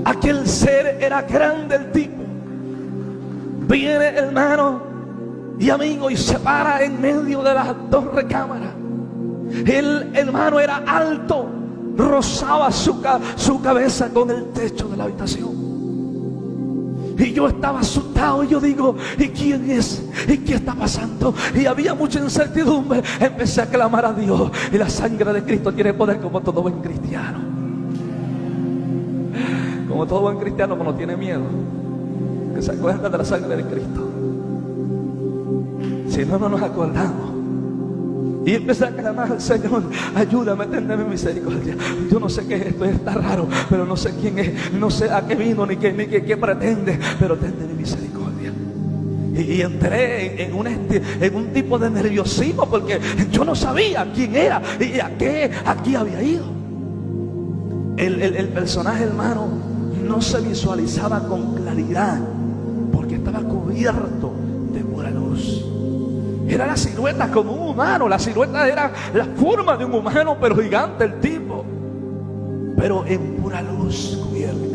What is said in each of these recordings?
Aquel ser era grande, el tipo. Viene, hermano y amigo, y se para en medio de las dos recámaras. El hermano era alto, rozaba su cabeza con el techo de la habitación. Y yo estaba asustado y yo digo, ¿y quién es? ¿Y qué está pasando? Y había mucha incertidumbre. Empecé a clamar a Dios. Y la sangre de Cristo tiene poder como todo buen cristiano. Como todo buen cristiano cuando tiene miedo, que se acuerda de la sangre de Cristo. Si no, no nos acordamos. Y empecé a clamar al Señor, ayúdame, téndeme misericordia. Yo no sé qué es esto, está raro, pero no sé quién es, no sé a qué vino, ni qué pretende, pero téndeme misericordia. Y entré en un tipo de nerviosismo, porque yo no sabía quién era y a qué aquí había ido. El personaje, hermano, no se visualizaba con claridad, porque estaba cubierto de pura luz. Era la silueta como un humano. La silueta era la forma de un humano, pero gigante el tipo, pero en pura luz cubierto.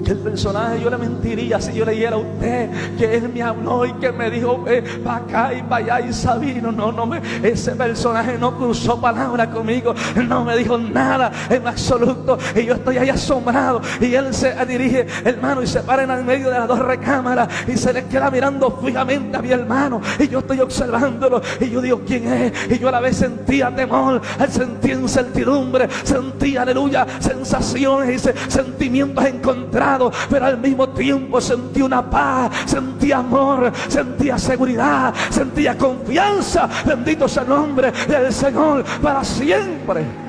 Aquel personaje, yo le mentiría si yo le dijera a usted que él me habló y que me dijo para acá y para allá y sabino. Ese personaje no cruzó palabra conmigo, no me dijo nada en absoluto. Y yo estoy ahí asombrado. Y él se dirige, hermano, y se para en el medio de las dos recámaras y se le queda mirando fijamente a mi hermano. Y yo estoy observándolo y yo digo, ¿quién es? Y yo a la vez sentía temor, sentía incertidumbre, sentía, aleluya, sensaciones y sentimientos encontrados. Pero al mismo tiempo sentí una paz, sentí amor, sentía seguridad, sentía confianza. Bendito sea el nombre del Señor para siempre.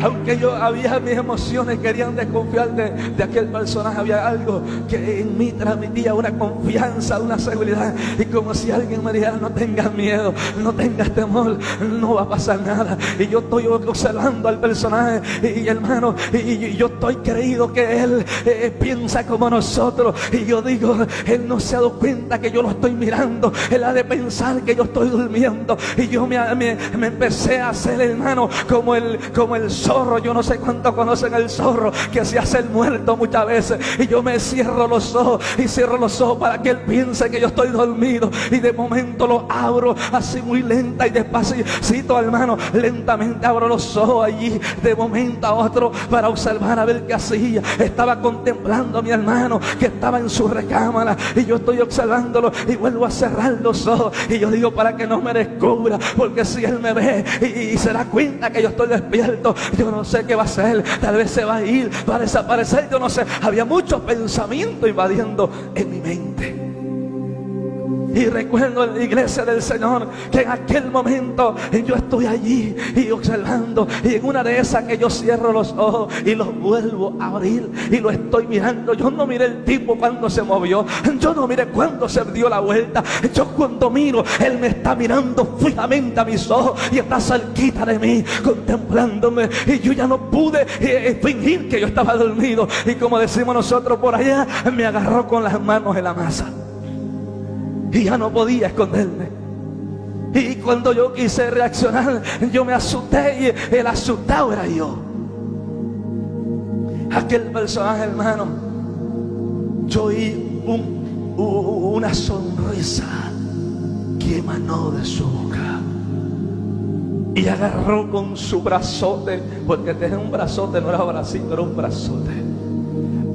Aunque yo había mis emociones querían desconfiar de aquel personaje, había algo que en mí transmitía una confianza, una seguridad. Y como si alguien me dijera, no tengas miedo, no tengas temor, no va a pasar nada. Y yo estoy observando al personaje y hermano, y yo estoy creído que él piensa como nosotros. Y yo digo, él no se ha dado cuenta que yo lo estoy mirando. Él ha de pensar que yo estoy durmiendo. Y yo me empecé a hacer, hermano, como el zorro. Yo no sé cuántos conocen el zorro, que se hace el muerto muchas veces. Y yo me cierro los ojos y cierro los ojos para que él piense que yo estoy dormido. Y de momento lo abro así muy lenta y despacito, hermano. Lentamente abro los ojos allí de momento a otro para observar a ver qué hacía. Estaba contemplando a mi hermano que estaba en su recámara. Y yo estoy observándolo y vuelvo a cerrar los ojos. Y yo digo, para que no me descubra, porque si él me ve y se da cuenta que yo estoy despierto, yo no sé qué va a hacer. Tal vez se va a ir, va a desaparecer, yo no sé. Había muchos pensamientos invadiendo en mi mente. Y recuerdo en la iglesia del Señor que en aquel momento yo estoy allí y observando, y en una de esas que yo cierro los ojos y los vuelvo a abrir y lo estoy mirando. Yo no miré el tipo cuando se movió, yo no miré cuando se dio la vuelta. Yo cuando miro, él me está mirando fijamente a mis ojos y está cerquita de mí contemplándome. Y yo ya no pude fingir que yo estaba dormido, y como decimos nosotros por allá, me agarró con las manos en la masa y ya no podía esconderme. Y cuando yo quise reaccionar, yo me asusté, y el asustado era yo. Aquel personaje, hermano, yo oí una sonrisa que emanó de su boca, y agarró con su brazote, porque tenía un brazote, no era bracito, era un brazote.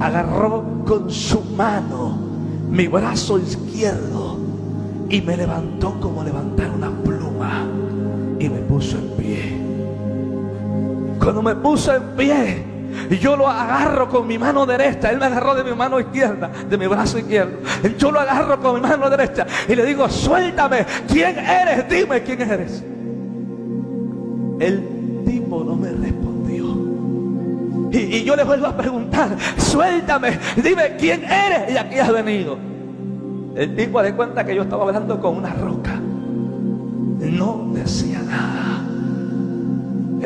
Agarró con su mano mi brazo izquierdo y me levantó como levantar una pluma y me puso en pie. Cuando me puso en pie, yo lo agarro con mi mano derecha. Él me agarró de mi mano izquierda, de mi brazo izquierdo. Yo lo agarro con mi mano derecha y le digo, suéltame, ¿quién eres? Dime quién eres. El tipo no me respondió. Y yo le vuelvo a preguntar, suéltame, dime quién eres y aquí has venido. El tipo de cuenta que yo estaba hablando con una roca. No decía nada.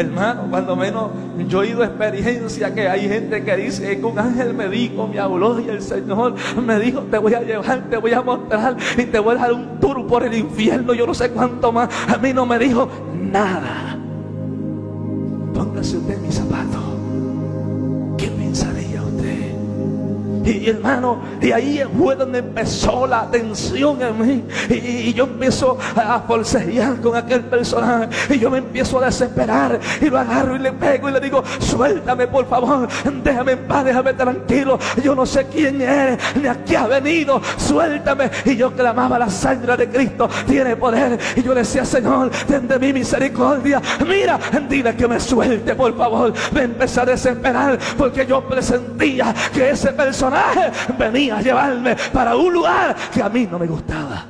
Hermano, cuando menos yo he ido a experiencia que hay gente que dice que un ángel me dijo, me habló y el Señor me dijo, te voy a llevar, te voy a mostrar y te voy a dar un tour por el infierno, yo no sé cuánto más. A mí no me dijo nada. Póngase usted en mis zapatos. ¿Qué pensaría usted? Y hermano, y ahí fue donde empezó la tensión en mí. Y yo empiezo a forcejear con aquel personaje. Y yo me empiezo a desesperar. Y lo agarro y le pego y le digo, suéltame por favor. Déjame en paz, déjame tranquilo. Yo no sé quién eres, ni a qué ha venido. Suéltame. Y yo clamaba, la sangre de Cristo tiene poder. Y yo le decía, Señor, ten de mí misericordia. Mira, dile que me suelte por favor. Me empecé a desesperar porque yo presentía que ese personaje venía a llevarme para un lugar que a mí no me gustaba.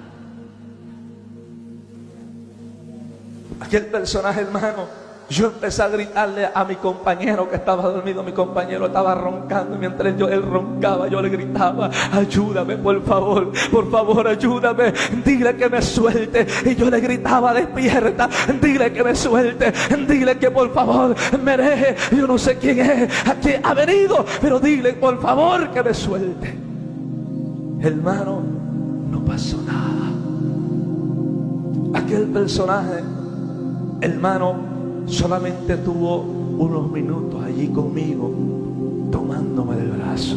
Aquel personaje, hermano, yo empecé a gritarle a mi compañero que estaba dormido. Mi compañero estaba roncando y mientras él roncaba, yo le gritaba, ayúdame por favor, ayúdame, dile que me suelte. Y yo le gritaba, despierta, dile que me suelte, dile que por favor me deje. Yo no sé quién es, a quién ha venido, pero dile por favor que me suelte. Hermano, no pasó nada. Aquel personaje, hermano, solamente tuvo unos minutos allí conmigo, tomándome del brazo.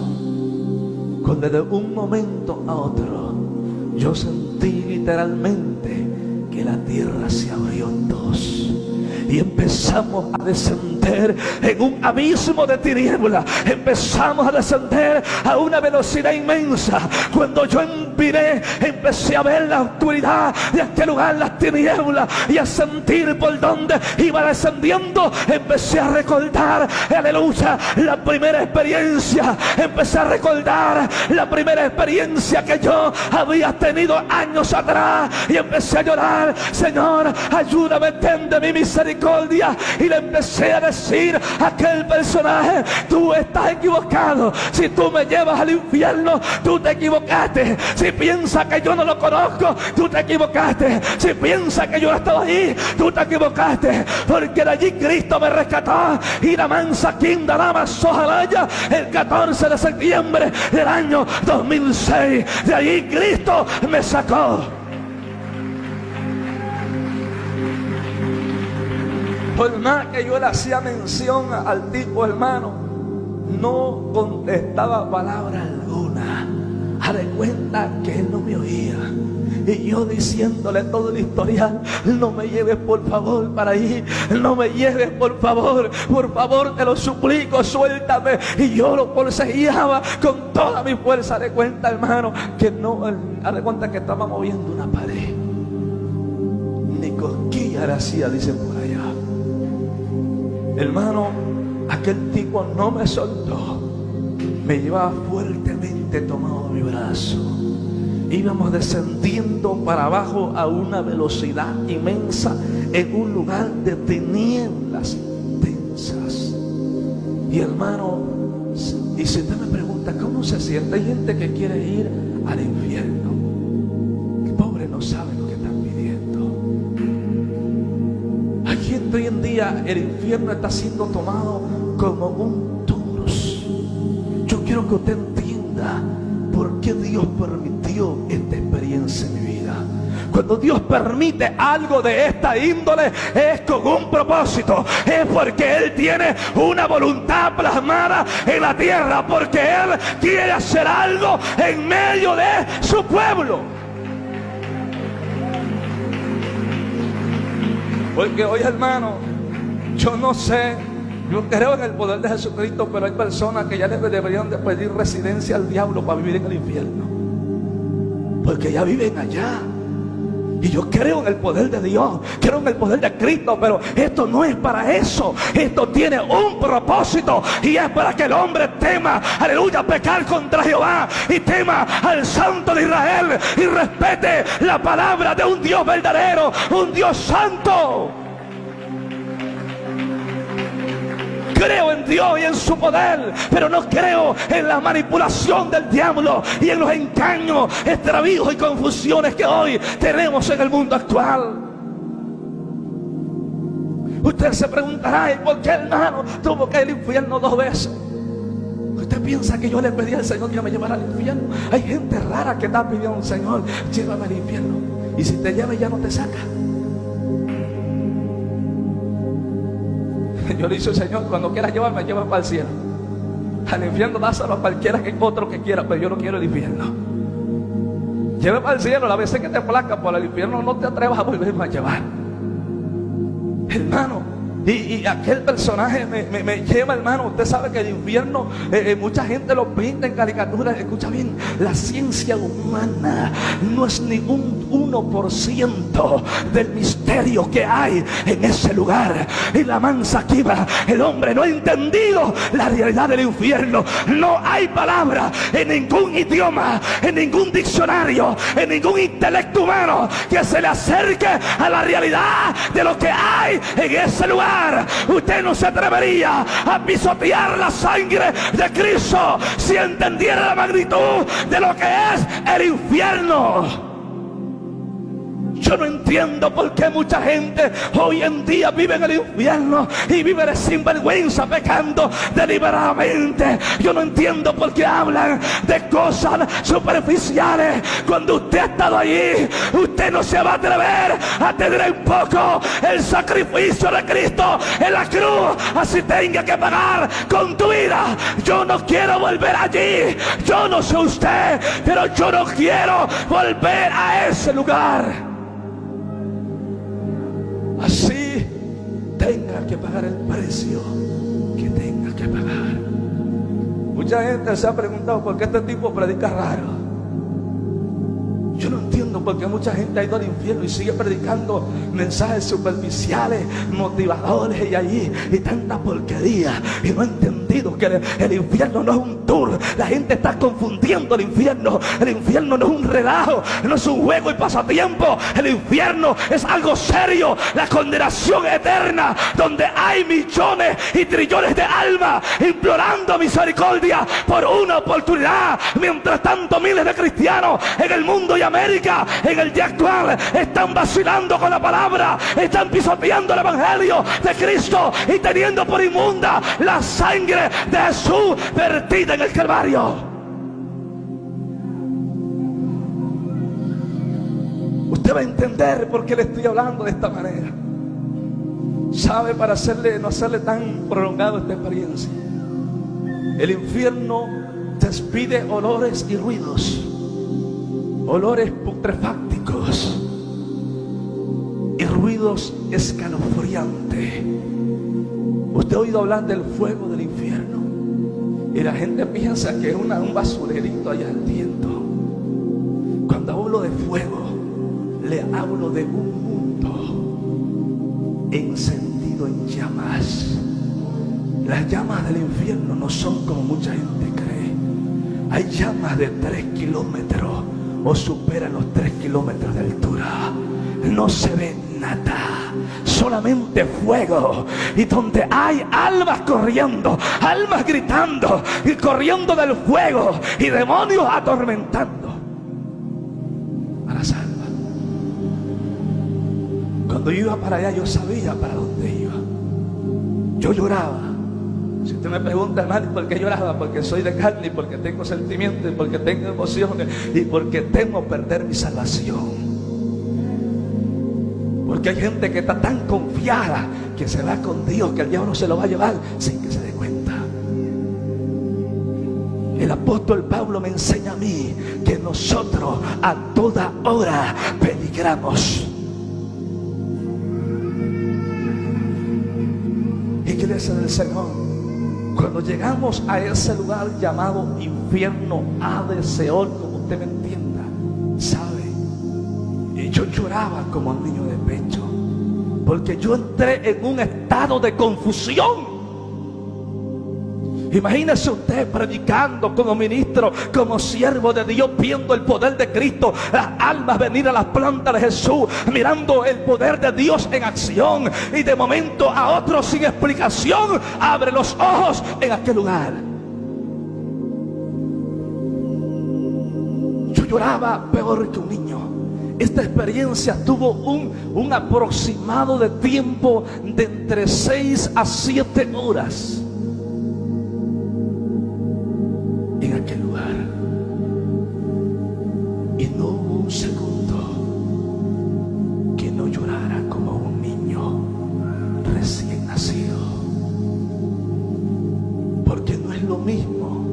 Cuando de un momento a otro yo sentí literalmente que la tierra se abrió en dos y empezamos a descender en un abismo de tinieblas. Empezamos a descender a una velocidad inmensa. Cuando yo empecé a ver la oscuridad de aquel lugar, las tinieblas, y a sentir por dónde iba descendiendo. Empecé a recordar, aleluya, la primera experiencia. Empecé a recordar la primera experiencia que yo había tenido años atrás, y empecé a llorar, Señor, ayúdame, ten de mi misericordia. Y le empecé a decir a aquel personaje, tú estás equivocado. Si tú me llevas al infierno, tú te equivocaste. Si piensas que yo no lo conozco, tú te equivocaste. Si piensas que yo no estaba allí, tú te equivocaste. Porque de allí Cristo me rescató. Y la mansa quinda dama sojalaya, el 14 de septiembre del año 2006. De allí Cristo me sacó. Por más que yo le hacía mención al tipo, hermano, no contestaba palabra alguna. A de cuenta que él no me oía. Y yo diciéndole todo el historial, no me lleves por favor para ahí, no me lleves por favor te lo suplico, suéltame. Y yo lo forcejeaba con toda mi fuerza. De cuenta, hermano, que no, de cuenta que estaba moviendo una pared. Ni cosquilla le hacía, dicen por allá. Hermano, aquel tipo no me soltó. Me llevaba fuertemente tomado de mi brazo. Íbamos descendiendo para abajo a una velocidad inmensa en un lugar de tinieblas densas. Y hermano, y si usted me pregunta cómo se siente, hay gente que quiere ir al infierno. Que pobre, no sabe lo que están pidiendo. Hay gente hoy en día, el infierno está siendo tomado como un tours. Yo quiero que usted entienda por qué Dios permitió esta experiencia en mi vida. Cuando Dios permite algo de esta índole, es con un propósito. Es porque Él tiene una voluntad plasmada en la tierra. Porque Él quiere hacer algo en medio de su pueblo. Porque hoy, hermano, yo no sé, yo creo en el poder de Jesucristo, pero hay personas que ya deberían de pedir residencia al diablo para vivir en el infierno. Porque ya viven allá. Y yo creo en el poder de Dios, creo en el poder de Cristo, pero esto no es para eso. Esto tiene un propósito, y es para que el hombre tema, aleluya, pecar contra Jehová, y tema al Santo de Israel, y respete la palabra de un Dios verdadero, un Dios santo. Creo en Dios y en su poder, pero no creo en la manipulación del diablo y en los engaños, extravíos y confusiones que hoy tenemos en el mundo actual. Usted Usted se preguntará, ¿y por qué, hermano, tuvo que ir al infierno 2 veces? ¿Usted piensa que yo le pedí al Señor que me llevara al infierno? Hay gente rara que está pidiendo al Señor, llévame al infierno. Y si te lleva ya no te saca. Yo le dije al Señor, cuando quieras llevarme, llévame para el cielo. Al infierno dáselo a cualquiera, que otro que quiera, pero yo no quiero el infierno. Llévame para el cielo, la veces que te plazca, por el infierno no te atrevas a volverme a llevar. Hermano, y aquel personaje me lleva, hermano. Usted sabe que el infierno, mucha gente lo pinta en caricaturas. Escucha bien, la ciencia humana no es ni un 1% del misterio que hay en ese lugar. Y la mansa aquí va, el hombre no ha entendido la realidad del infierno. No hay palabra en ningún idioma, en ningún diccionario, en ningún intelecto humano que se le acerque a la realidad de lo que hay en ese lugar. Usted no se atrevería a pisotear la sangre de Cristo si entendiera la magnitud de lo que es el infierno. Yo no entiendo por qué mucha gente hoy en día vive en el infierno y vive de sinvergüenza, pecando deliberadamente. Yo no entiendo por qué hablan de cosas superficiales. Cuando usted ha estado allí, usted no se va a atrever a tener en poco el sacrificio de Cristo en la cruz, así tenga que pagar con tu vida. Yo no quiero volver allí. Yo no sé usted, pero yo no quiero volver a ese lugar. Así tenga que pagar el precio que tenga que pagar. Mucha gente se ha preguntado por qué este tipo predica raro. Yo no entiendo por qué mucha gente ha ido al infierno y sigue predicando mensajes superficiales, motivadores y tanta porquería. Y no ha entendido que el infierno no es un tour. La gente está confundiendo el infierno. El infierno no es un relajo, no es un juego y pasatiempo. El infierno es algo serio, la condenación eterna, donde hay millones y trillones de almas implorando misericordia por una oportunidad. Mientras tanto, miles de cristianos en el mundo y América en el día actual están vacilando con la palabra, están pisoteando el evangelio de Cristo y teniendo por inmunda la sangre de Jesús vertida en el Calvario. Usted va a entender por qué le estoy hablando de esta manera. Sabe, para no hacerle tan prolongado esta experiencia, el infierno despide olores y ruidos, olores putrefácticos y ruidos escalofriantes. Usted ha oído hablar del fuego del infierno y la gente piensa que es un basurerito allá ardiendo. Cuando hablo de fuego, le hablo de un mundo encendido en llamas. Las llamas del infierno no son como mucha gente cree. Hay llamas de 3 kilómetros o superan los 3 kilómetros de altura. No se ve nada, solamente fuego. Y donde hay almas corriendo, almas gritando y corriendo del fuego, y demonios atormentando a las almas. Cuando yo iba para allá, yo sabía para dónde iba. Yo lloraba. Si usted me pregunta, hermano, ¿por qué lloraba? Porque soy de carne, y porque tengo sentimientos, y porque tengo emociones, y porque temo perder mi salvación. Porque hay gente que está tan confiada que se va con Dios, que el diablo se lo va a llevar sin que se dé cuenta. El apóstol Pablo me enseña a mí que nosotros a toda hora peligramos. Iglesia del Señor, cuando llegamos a ese lugar llamado infierno, Hades, Seol, como usted me entienda, sabe, y yo lloraba como un niño de pecho, porque yo entré en un estado de confusión. Imagínese usted predicando como ministro, como siervo de Dios, viendo el poder de Cristo, las almas venir a las plantas de Jesús, mirando el poder de Dios en acción, y de momento a otro sin explicación abre los ojos en aquel lugar. Yo lloraba peor que un niño. Esta experiencia tuvo un aproximado de tiempo de entre 6 a 7 horas en aquel lugar. Y no hubo un segundo que no llorara como un niño recién nacido. Porque no es lo mismo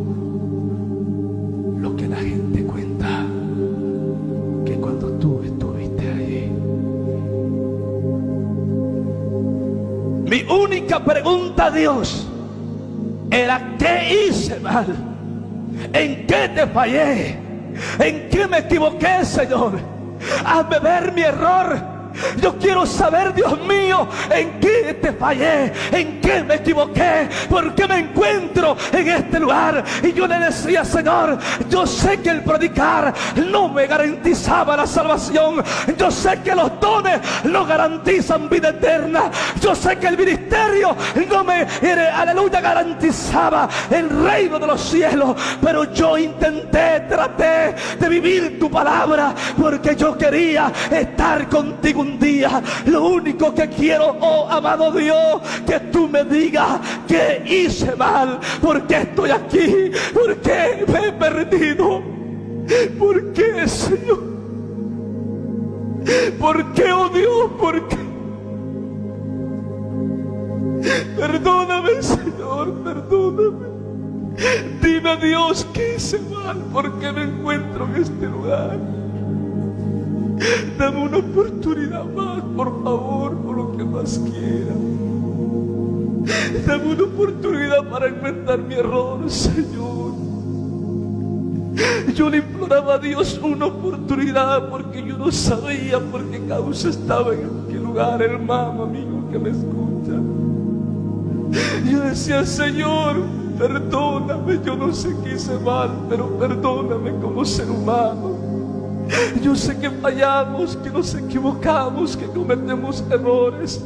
lo que la gente cuenta que cuando tú estuviste allí. Mi única pregunta a Dios era: ¿qué hice mal? ¿En qué te fallé? ¿En qué me equivoqué, Señor? Hazme ver mi error. Yo quiero saber, Dios mío, en qué te fallé, en qué me equivoqué, por qué me encuentro en este lugar. Y yo le decía: Señor, yo sé que el predicar no me garantizaba la salvación. Yo sé que los dones no garantizan vida eterna. Yo sé que el ministerio no me, aleluya, garantizaba el reino de los cielos. Pero yo traté de vivir tu palabra, porque yo quería estar contigo un día. Lo único que quiero, oh amado Dios, que tú me digas que hice mal, por qué estoy aquí, por qué me he perdido, por qué, Señor, por qué, oh Dios, por qué. Perdóname, Señor, perdóname. Dime, Dios, que hice mal, por qué me encuentro en este lugar. Dame una oportunidad más, por favor, por lo que más quiera. Dame una oportunidad para enmendar mi error, Señor. Yo le imploraba a Dios una oportunidad, porque yo no sabía por qué causa estaba en aquel lugar, hermano, amigo que me escucha. Yo decía: Señor, perdóname, yo no sé qué hice mal, pero perdóname como ser humano. Yo sé que fallamos, que nos equivocamos, que cometemos errores,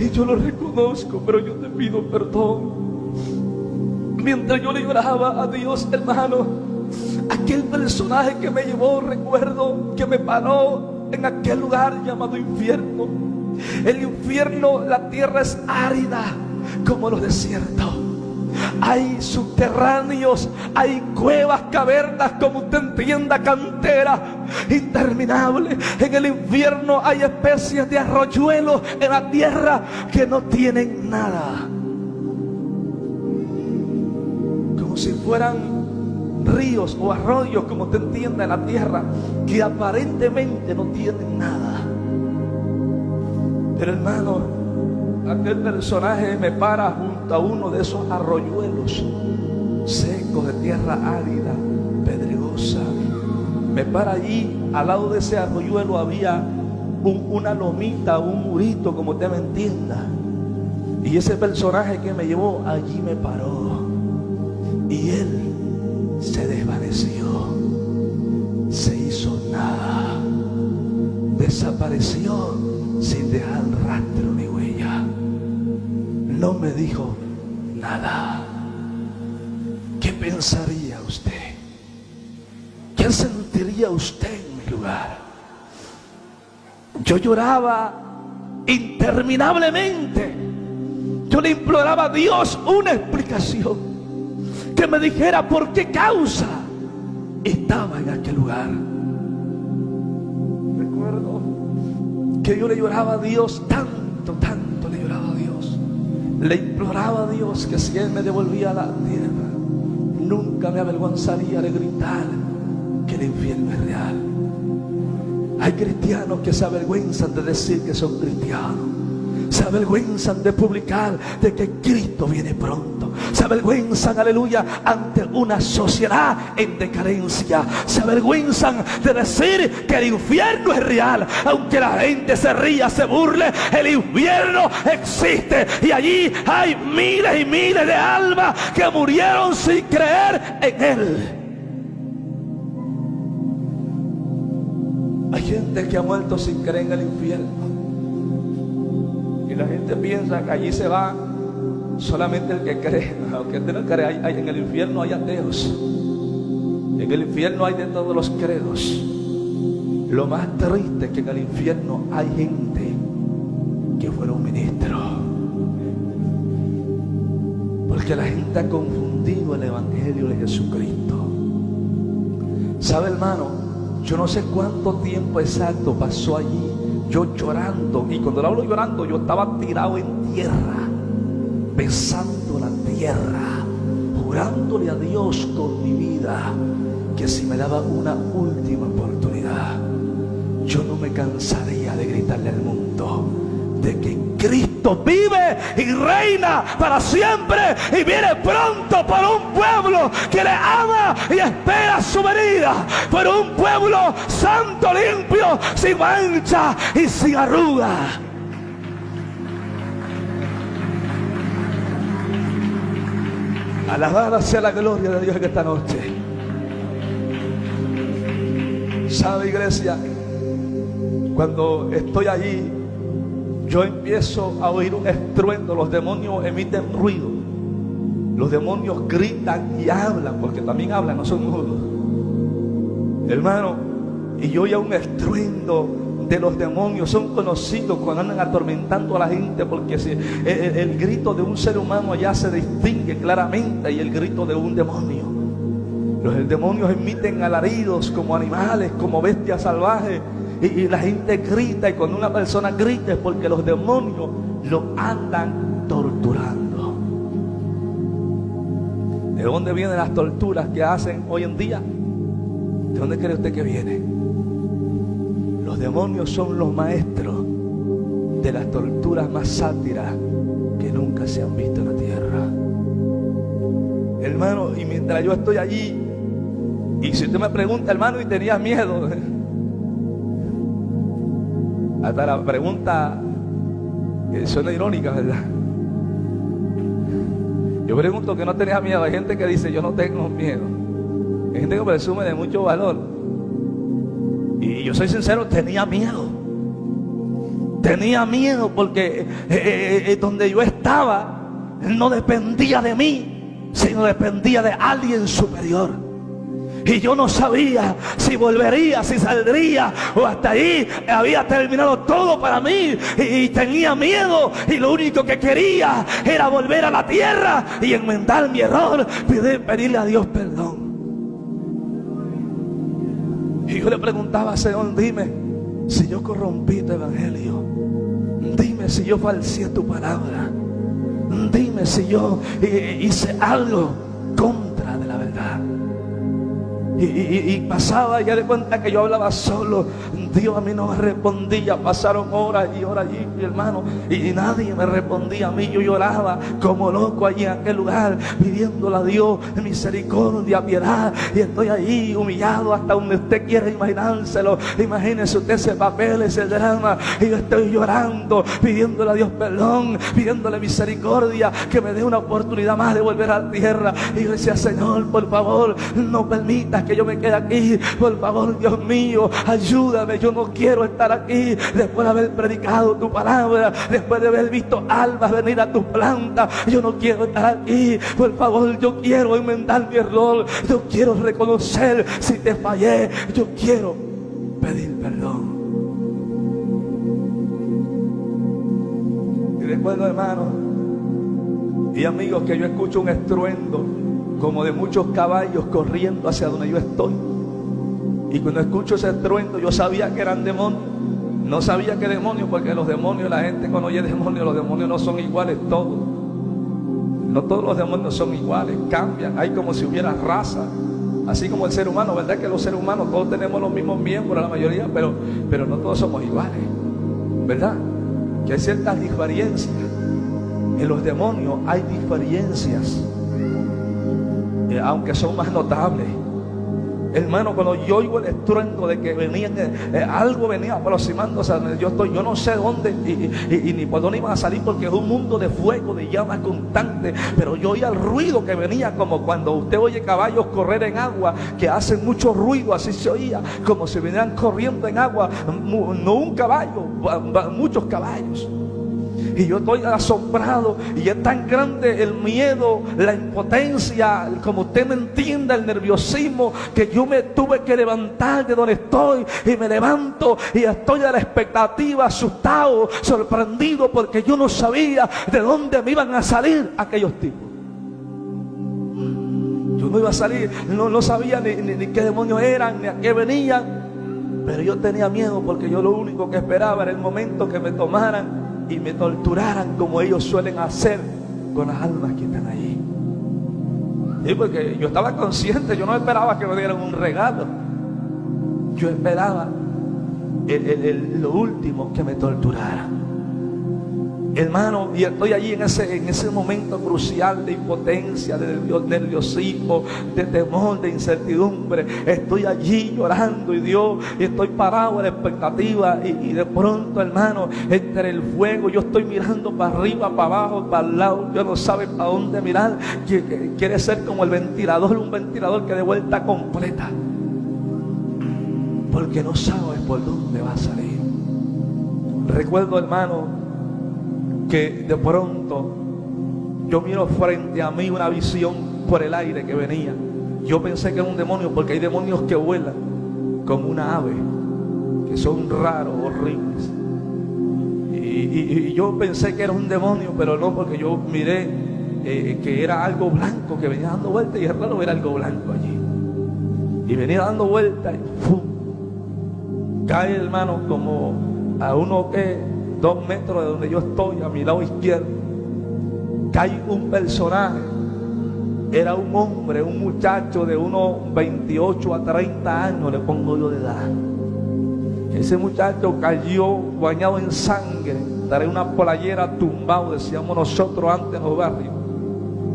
y yo lo reconozco, pero yo te pido perdón. Mientras yo le lloraba a Dios, hermano, aquel personaje que me llevó, recuerdo que me paró en aquel lugar llamado infierno. El infierno, la tierra es árida como los desiertos. Hay subterráneos, hay cuevas, cavernas, como usted entienda, canteras interminables. En el infierno hay especies de arroyuelos en la tierra que no tienen nada, como si fueran ríos o arroyos, como usted entienda, en la tierra, que aparentemente no tienen nada. Pero, hermano, aquel personaje me para junto a uno de esos arroyuelos secos de tierra árida, pedregosa. Me para allí, al lado de ese arroyuelo había una lomita, un murito, como usted me entienda. Y ese personaje que me llevó allí me paró, y él se desvaneció, se hizo nada, desapareció sin dejar rastro ni huella. No me dijo nada. ¿Qué pensaría usted? ¿Qué sentiría usted en mi lugar? Yo lloraba interminablemente. Yo le imploraba a Dios una explicación, que me dijera por qué causa estaba en aquel lugar. Recuerdo que yo le lloraba a Dios tanto, tanto le lloraba a Dios. Le imploraba a Dios que si Él me devolvía a la tierra, nunca me avergonzaría de gritar que el infierno es real. Hay cristianos que se avergüenzan de decir que son cristianos. Se avergüenzan de publicar de que Cristo viene pronto. Se avergüenzan, aleluya, ante una sociedad en decadencia. Se avergüenzan de decir que el infierno es real. Aunque la gente se ría, se burle, el infierno existe. Y allí hay miles y miles de almas que murieron sin creer en Él. Hay gente que ha muerto sin creer en el infierno. Y la gente piensa que allí se va solamente el que cree. Aunque usted no cree, en el infierno hay ateos. En el infierno hay de todos los credos. Lo más triste es que en el infierno hay gente que fueron ministros, porque la gente ha confundido el evangelio de Jesucristo. ¿Sabe, hermano? Yo no sé cuánto tiempo exacto pasó allí yo llorando, y cuando le hablo llorando, yo estaba tirado en tierra, besando la tierra, jurándole a Dios con mi vida que si me daba una última oportunidad, yo no me cansaría de gritarle al mundo de que Cristo vive y reina para siempre y viene pronto por un pueblo que le ama y espera su venida, por un pueblo santo, limpio, sin mancha y sin arruga. Alabada sea la gloria de Dios en esta noche. ¿Sabe, iglesia? Cuando estoy allí, yo empiezo a oír un estruendo. Los demonios emiten ruido, los demonios gritan y hablan, porque también hablan, no son mudos, hermano. Y yo oía un estruendo de los demonios. Son conocidos cuando andan atormentando a la gente, porque el grito de un ser humano allá se distingue claramente, y el grito de un demonio. Los demonios emiten alaridos como animales, como bestias salvajes. Y la gente grita, y cuando una persona grita es porque los demonios lo andan torturando. ¿De dónde vienen las torturas que hacen hoy en día? ¿De dónde cree usted que viene? Los demonios son los maestros de las torturas más sátiras que nunca se han visto en la tierra, hermano. Y mientras yo estoy allí, y si usted me pregunta, hermano, y tenía miedo, hasta la pregunta suena irónica, ¿verdad? Yo pregunto que no tenía miedo. Hay gente que dice yo no tengo miedo. Hay gente que presume de mucho valor. Y yo soy sincero, tenía miedo. Tenía miedo porque donde yo estaba no dependía de mí, sino dependía de alguien superior. Y yo no sabía si volvería, si saldría, o hasta ahí había terminado todo para mí. Y tenía miedo, y lo único que quería era volver a la tierra y enmendar mi error, pedirle a Dios perdón. Y yo le preguntaba, Señor, dime si yo corrompí tu evangelio, dime si yo falseé tu palabra, dime si yo hice algo contra de la verdad. Y pasaba, ya de cuenta que yo hablaba solo. Dios a mí no me respondía. Pasaron horas y horas allí, mi hermano, y nadie me respondía a mí. Yo lloraba como loco allí en aquel lugar, pidiéndole a Dios misericordia, piedad. Y estoy ahí humillado hasta donde usted quiera imaginárselo. Imagínese usted ese papel, ese drama. Y yo estoy llorando, pidiéndole a Dios perdón, pidiéndole misericordia, que me dé una oportunidad más de volver a la tierra. Y yo decía, Señor, por favor, no permitas que yo me quede aquí. Por favor, Dios mío, ayúdame. Yo no quiero estar aquí después de haber predicado tu palabra, después de haber visto almas venir a tu planta. Yo no quiero estar aquí. Por favor, yo quiero enmendar mi error. Yo quiero reconocer si te fallé. Yo quiero pedir perdón. Y recuerdo, hermanos y amigos, que yo escucho un estruendo como de muchos caballos corriendo hacia donde yo estoy. Y cuando escucho ese estruendo, yo sabía que eran demonios. No sabía que demonios, porque los demonios, la gente cuando oye demonios, los demonios no son iguales todos. No todos los demonios son iguales, cambian. Hay como si hubiera raza. Así como el ser humano, ¿verdad? Que los seres humanos todos tenemos los mismos miembros, la mayoría, pero no todos somos iguales, ¿verdad? Que hay ciertas diferencias. En los demonios hay diferencias, aunque son más notables. Hermano, cuando yo oigo el estruendo de que venía, algo venía aproximándose, yo no sé dónde y ni por dónde iban a salir, porque es un mundo de fuego, de llamas constantes. Pero yo oía el ruido que venía, como cuando usted oye caballos correr en agua, que hacen mucho ruido. Así se oía, como si vinieran corriendo en agua. No un caballo, muchos caballos. y yo estoy asombrado, y es tan grande el miedo, la impotencia, como usted me entienda, el nerviosismo, que yo me tuve que levantar de donde estoy, y me levanto y estoy a la expectativa, asustado, sorprendido, porque yo no sabía de dónde me iban a salir aquellos tipos. Yo no iba a salir, no sabía ni qué demonios eran, ni a qué venían. Pero yo tenía miedo, porque yo lo único que esperaba era el momento que me tomaran y me torturaran, como ellos suelen hacer con las almas que están allí. Sí, porque yo estaba consciente, yo no esperaba que me dieran un regalo. Yo esperaba lo último, que me torturaran. Hermano, y estoy allí en ese momento crucial de impotencia, de nerviosismo, de temor, de incertidumbre. Estoy allí llorando, y estoy parado a la expectativa, y de pronto, hermano, entre el fuego, yo estoy mirando para arriba, para abajo, para el lado. Yo no sabe para dónde mirar. Quiere ser como el ventilador, un ventilador que de vuelta completa, porque no sabes por dónde va a salir. Recuerdo, hermano, que de pronto yo miro frente a mí una visión por el aire que venía. Yo pensé que era un demonio, porque hay demonios que vuelan como una ave, que son raros, horribles. Y yo pensé que era un demonio, pero no, porque yo miré que era algo blanco que venía dando vueltas, y es raro ver algo blanco allí. Y venía dando vueltas, y ¡pum! Cae, hermano, como a 2 metros de donde yo estoy, a mi lado izquierdo. Cae un personaje. Era un hombre, un muchacho de unos 28 a 30 años, le pongo yo de edad. Ese muchacho cayó bañado en sangre, trae una pollera tumbado, decíamos nosotros antes en los barrios.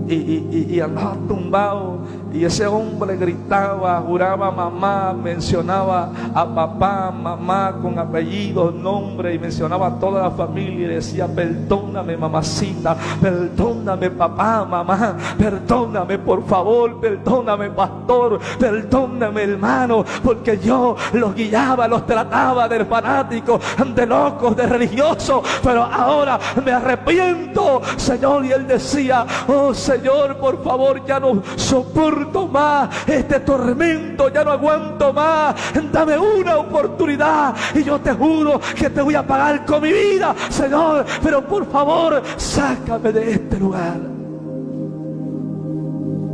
Y andaba tumbado, y ese hombre gritaba, juraba mamá, mencionaba a papá, mamá con apellido, nombre, y mencionaba a toda la familia, y decía: perdóname mamacita, perdóname papá, mamá, perdóname por favor, perdóname pastor, perdóname hermano, porque yo los guiaba, los trataba de fanáticos, de locos, de religiosos, pero ahora me arrepiento, Señor. Y él decía: oh Señor, por favor, ya no soporto más este tormento, ya no aguanto más, dame una oportunidad, y yo te juro que te voy a pagar con mi vida, Señor, pero por favor, sácame de este lugar.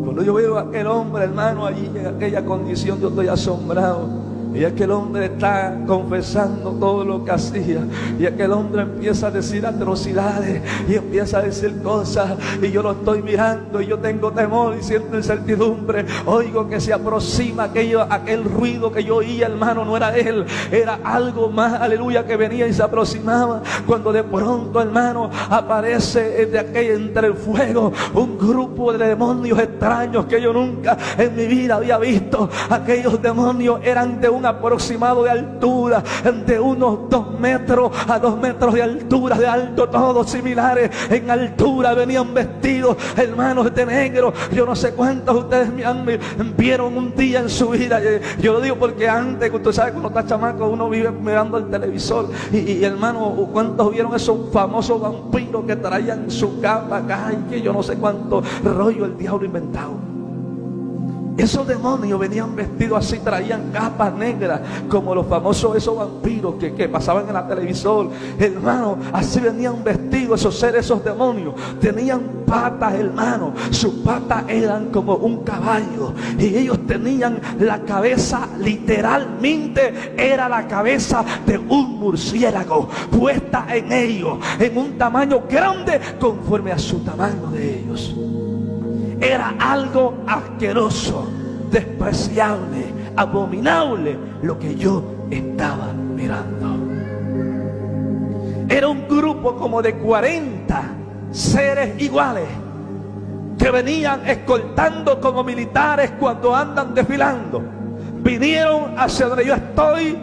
Cuando yo veo a aquel hombre, hermano, allí en aquella condición, yo estoy asombrado. Y aquel hombre está confesando todo lo que hacía, y aquel hombre empieza a decir atrocidades, y empieza a decir cosas, y yo lo estoy mirando, y yo tengo temor y siento incertidumbre. Oigo que se aproxima aquel ruido que yo oía, hermano. No era él, era algo más, aleluya, que venía y se aproximaba. Cuando de pronto, hermano, aparece entre el fuego un grupo de demonios extraños que yo nunca en mi vida había visto. Aquellos demonios eran de un aproximado de altura, de unos 2 metros a 2 metros de altura, de alto, todos similares en altura. Venían vestidos, hermanos, de negro. Yo no sé cuántos de ustedes me vieron un día en su vida. Yo lo digo porque antes, usted sabe, cuando está chamaco, uno vive mirando el televisor, y hermano, ¿cuántos vieron esos famosos vampiros que traían su capa acá, y que yo no sé cuánto rollo el diablo inventado? Esos demonios venían vestidos así, traían capas negras, como los famosos esos vampiros que pasaban en la televisor. Hermano, así venían vestidos esos seres, esos demonios. Tenían patas, hermano. Sus patas eran como un caballo, y ellos tenían la cabeza, literalmente era la cabeza de un murciélago puesta en ellos, en un tamaño grande conforme a su tamaño de ellos. Era algo asqueroso, despreciable, abominable lo que yo estaba mirando. Era un grupo como de 40 seres iguales que venían escoltando como militares cuando andan desfilando. Vinieron hacia donde yo estoy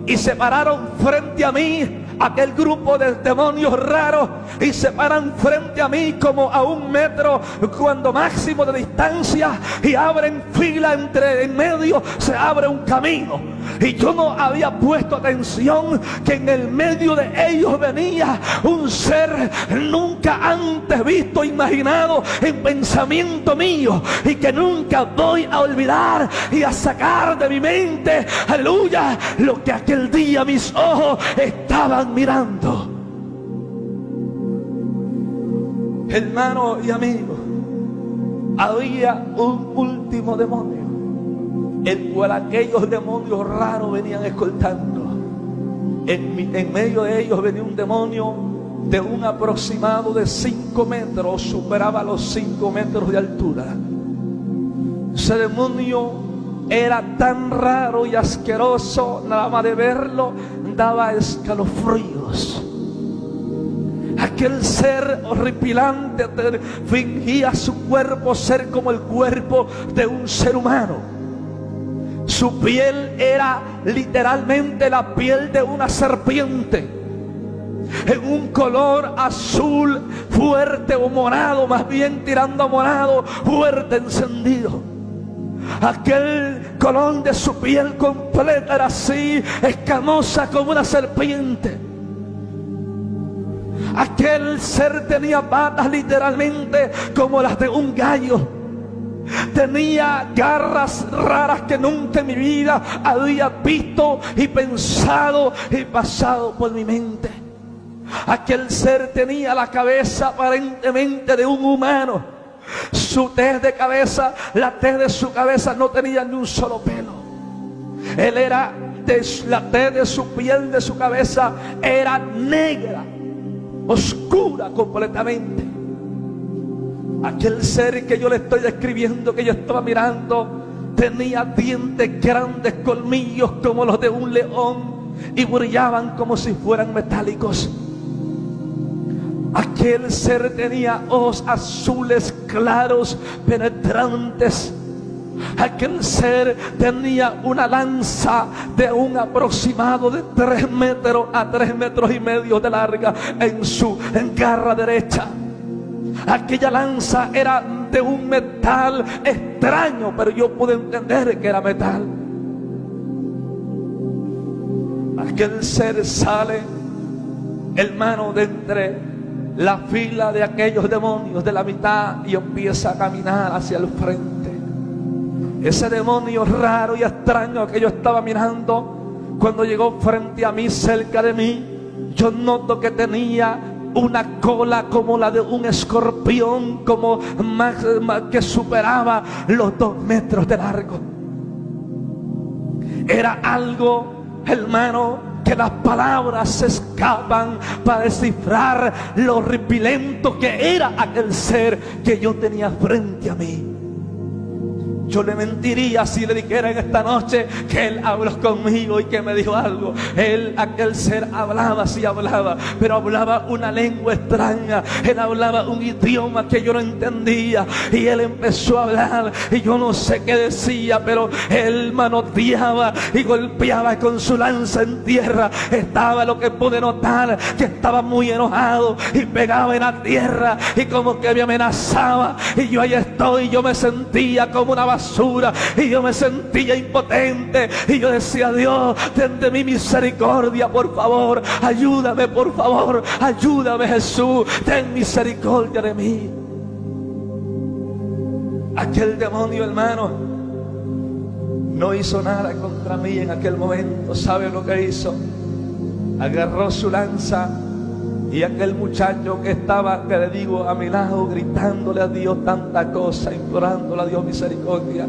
y se pararon frente a mí, aquel grupo de demonios raros, y se paran frente a mí como a 1 metro cuando máximo de distancia, y abren fila en medio, se abre un camino. Y yo no había puesto atención que en el medio de ellos venía un ser nunca antes visto, imaginado en pensamiento mío, y que nunca voy a olvidar y a sacar de mi mente, aleluya, lo que aquel día mis ojos estaban mirando. Hermano y amigo, había un último demonio, el cual aquellos demonios raros venían escoltando. En medio de ellos venía un demonio de un aproximado de 5 metros, superaba los 5 metros de altura. Ese demonio era tan raro y asqueroso, nada más de verlo daba escalofríos. Aquel ser horripilante fingía su cuerpo ser como el cuerpo de un ser humano. Su piel era literalmente la piel de una serpiente, en un color azul fuerte o morado, más bien tirando a morado, fuerte, encendido. Aquel color de su piel completa era así, escamosa como una serpiente. Aquel ser tenía patas literalmente como las de un gallo. Tenía garras raras que nunca en mi vida había visto y pensado y pasado por mi mente. Aquel ser tenía la cabeza aparentemente de un humano. Su tez de cabeza, la tez de su cabeza no tenía ni un solo pelo. Él era, la tez de su piel, de su cabeza era negra, oscura completamente. Aquel ser que yo le estoy describiendo, que yo estaba mirando, tenía dientes grandes, colmillos como los de un león, y brillaban como si fueran metálicos. Aquel ser tenía ojos azules claros, penetrantes. Aquel ser tenía una lanza de un aproximado de 3 metros a 3 metros y medio de larga en su garra derecha. Aquella lanza era de un metal extraño, pero yo pude entender que era metal. Aquel ser sale, hermano, de entre la fila de aquellos demonios de la mitad y empieza a caminar hacia el frente. Ese demonio raro y extraño que yo estaba mirando, cuando llegó frente a mí, cerca de mí, yo noto que tenía una cola como la de un escorpión, como más que superaba los 2 metros de largo. Era algo, hermano, que las palabras se escapan para descifrar lo horripilento que era aquel ser que yo tenía frente a mí. Yo le mentiría si le dijera en esta noche que él habló conmigo y que me dijo algo. Aquel ser hablaba, sí hablaba, pero hablaba una lengua extraña. Él hablaba un idioma que yo no entendía. Y él empezó a hablar y yo no sé qué decía, pero él manoteaba y golpeaba con su lanza en tierra. Estaba, lo que pude notar, que estaba muy enojado y pegaba en la tierra y como que me amenazaba. Y yo ahí estoy, yo me sentía como una basura y yo me sentía impotente y yo decía: Dios, ten de mí misericordia, por favor, ayúdame, por favor, ayúdame, Jesús, ten misericordia de mí. Aquel demonio, hermano, no hizo nada contra mí en aquel momento. ¿Sabe lo que hizo? Agarró su lanza y aquel muchacho que estaba, que le digo, a mi lado, gritándole a Dios tanta cosa, implorándole a Dios misericordia.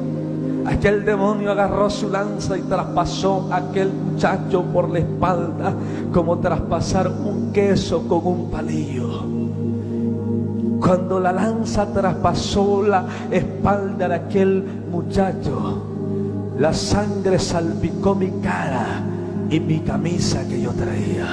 Aquel demonio agarró su lanza y traspasó a aquel muchacho por la espalda, como traspasar un queso con un palillo. Cuando la lanza traspasó la espalda de aquel muchacho, la sangre salpicó mi cara y mi camisa que yo traía.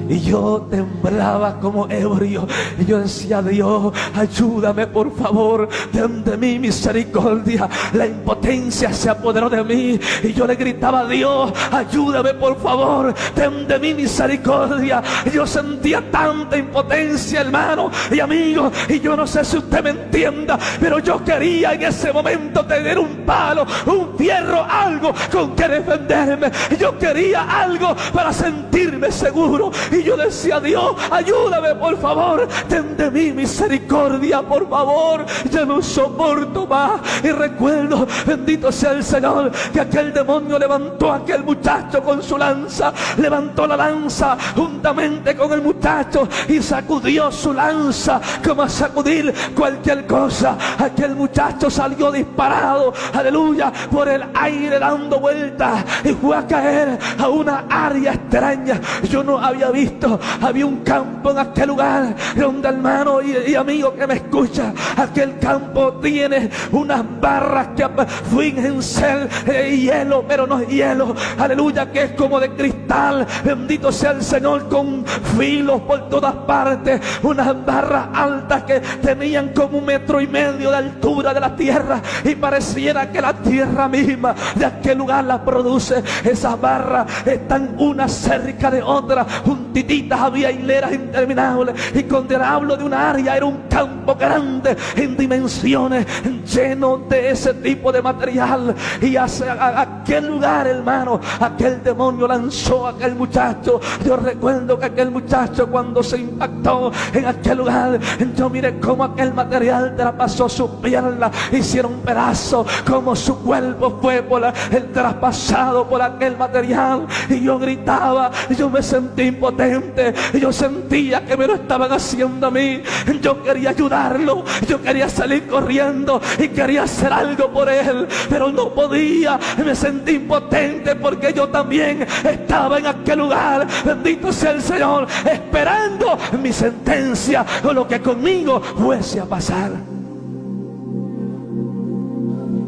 y yo temblaba como ebrio. Y yo decía: Dios, ayúdame por favor, ten de mí misericordia. La impotencia se apoderó de mí y yo le gritaba: Dios, ayúdame por favor, ten de mí misericordia. Yo sentía tanta impotencia, hermano y amigo, y yo no sé si usted me entienda, pero yo quería en ese momento tener un palo, un fierro, algo con que defenderme. Yo quería algo para sentirme seguro. Y yo decía: Dios, ayúdame por favor, ten de mí misericordia, por favor, ya no soporto más. Y recuerdo, bendito sea el Señor, que aquel demonio levantó a aquel muchacho con su lanza, levantó la lanza juntamente con el muchacho y sacudió su lanza como a sacudir cualquier cosa. Aquel muchacho salió disparado, aleluya, por el aire dando vueltas y fue a caer a una área extraña. Yo no había visto, había un campo en aquel lugar donde, hermano y amigo que me escucha, aquel campo tiene unas barras que fingen ser hielo, pero no es hielo, aleluya, que es como de cristal, bendito sea el Señor, con filos por todas partes, unas barras altas que tenían como 1,5 metros de altura de la tierra, y pareciera que la tierra misma de aquel lugar la produce. Esas barras están unas cerca de otras, juntititas, había hileras interminables, y cuando hablo de una área, era un campo grande en dimensiones, lleno de ese tipo de material. Y hacia aquel lugar, hermano, aquel demonio lanzó a aquel muchacho. Yo recuerdo que aquel muchacho, cuando se impactó en aquel lugar, yo miré cómo aquel material traspasó sus piernas, hicieron pedazos, como su cuerpo fue el traspasado por aquel material. Y yo gritaba, yo me sentí impotente, yo sentía que me lo estaban haciendo a mí. Yo quería ayudarlo, yo quería salir corriendo y quería hacer algo por él, pero no podía. Me sentí impotente porque yo también estaba en aquel lugar, bendito sea el Señor, esperando mi sentencia o lo que conmigo fuese a pasar.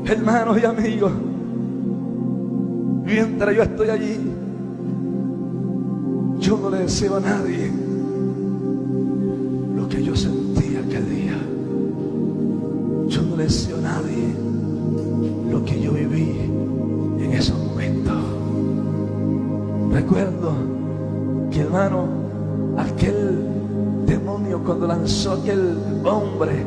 Hermanos y amigos, mientras yo estoy allí, yo no le deseo a nadie lo que yo sentí aquel día. Yo no le deseo a nadie lo que yo viví en esos momentos. Recuerdo que, hermano, aquel demonio, cuando lanzó aquel hombre,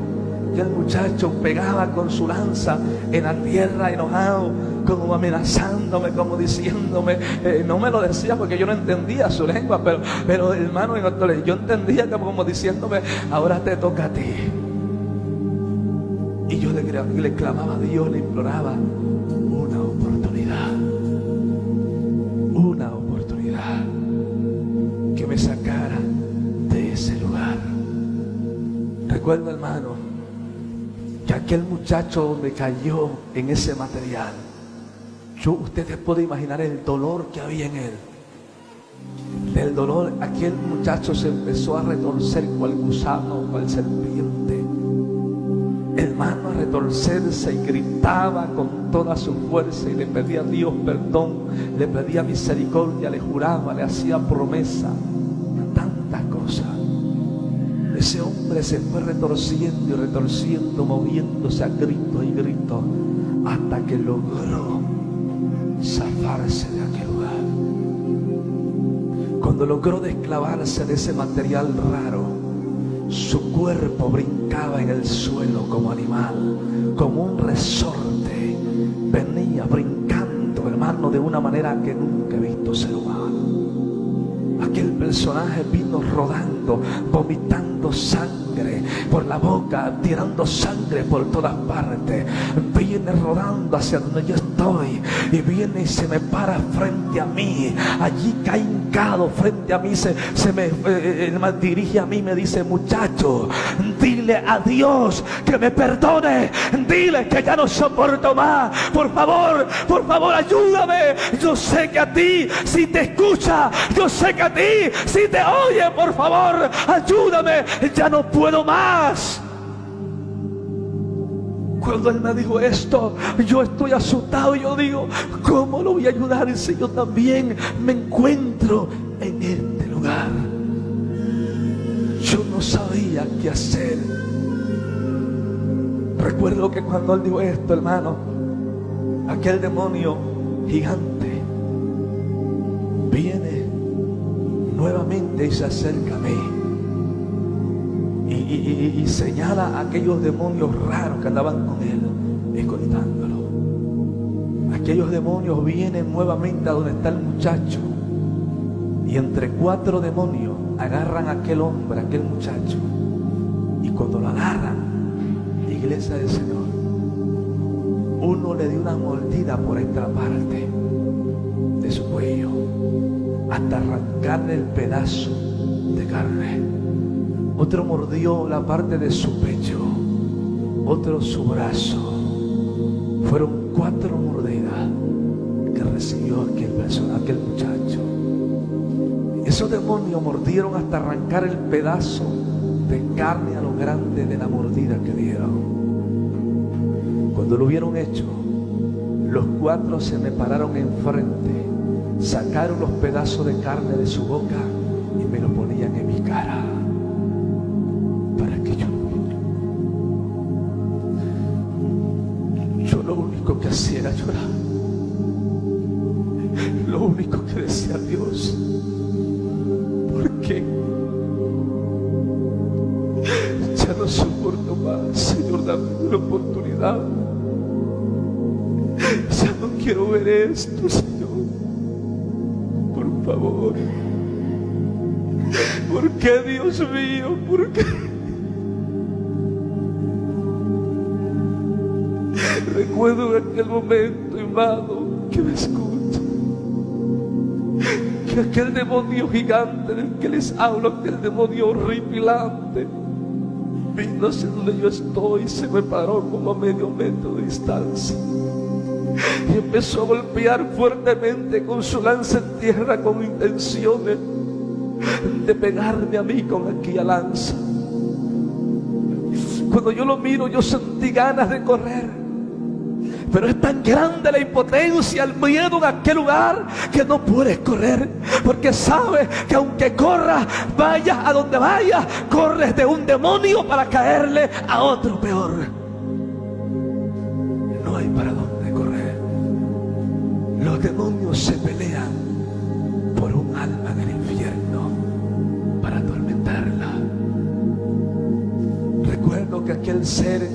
que el muchacho pegaba con su lanza en la tierra, enojado, como amenazándome, como diciéndome, no me lo decía porque yo no entendía su lengua, pero hermano, yo entendía como diciéndome: ahora te toca a ti. Y yo le clamaba a Dios, le imploraba una oportunidad que me sacara de ese lugar. Recuerdo, hermano, que aquel muchacho donde cayó en ese material, ustedes pueden imaginar el dolor que había en él. Del dolor, aquel muchacho se empezó a retorcer cual gusano, cual serpiente, hermano, a retorcerse, y gritaba con toda su fuerza y le pedía a Dios perdón, le pedía misericordia, le juraba, le hacía promesa, tantas cosas. Ese hombre se fue retorciendo y retorciendo, moviéndose a gritos y gritos, hasta que logró zafarse de aquel lugar. Cuando logró desclavarse de ese material raro, su cuerpo brincaba en el suelo como animal, como un resorte. Venía brincando, hermano, de una manera que nunca he visto ser humano. Aquel personaje vino rodando, vomitando sangre por la boca, tirando sangre por todas partes. Viene rodando hacia donde yo estoy y viene y se me para frente a mí. Allí cae hincado frente a mí, se me dirige a mí y me dice: muchacho, dile a Dios que me perdone, dile que ya no soporto más, por favor, ayúdame. Yo sé que a ti si te escucha, yo sé que a ti si te oye, por favor, ayúdame, ya no puedo más. Cuando él me dijo esto, yo estoy asustado. Yo digo: ¿cómo lo voy a ayudar si yo también me encuentro en este lugar? yo no sabía qué hacer. Recuerdo que cuando él dijo esto, hermano, aquel demonio gigante viene nuevamente y se acerca a mí y señala a aquellos demonios raros que andaban con él, escoltándolo. Aquellos demonios vienen nuevamente a donde está el muchacho, y entre 4 demonios agarran a aquel hombre, a aquel muchacho, y cuando lo agarran, iglesia del Señor, uno le dio una mordida por esta parte de su cuello hasta arrancarle el pedazo de carne. Otro mordió la parte de su pecho, otro su brazo. Fueron 4 mordidas que recibió aquel muchacho. Esos demonios mordieron hasta arrancar el pedazo de carne a lo grande de la mordida que dieron. Cuando lo hubieron hecho, los 4 se me pararon enfrente, sacaron los pedazos de carne de su boca y me lo ponían en mi cara para que yo lo único que hacía era llorar. Lo único que decía: Dios, ¿por qué? Ya no soporto más, Señor, dame una oportunidad. Ya no quiero ver esto, Señor. Por favor. ¿Por qué, Dios mío? ¿Por qué? Recuerdo en aquel momento, hermano, que me escucha, que aquel demonio gigante del que les hablo, aquel demonio horripilante, vino hacia donde yo estoy y se me paró como a medio metro de distancia y empezó a golpear fuertemente con su lanza en tierra con intenciones de pegarme a mí con aquella lanza. Cuando yo lo miro, yo sentí ganas de correr, pero es tan grande la impotencia, el miedo en aquel lugar, que no puedes correr, porque sabes que aunque corras, vayas a donde vayas, corres de un demonio para caerle a otro peor. No hay para dónde correr. Los demonios se pelean por un alma en el infierno para atormentarla. Recuerdo que aquel ser,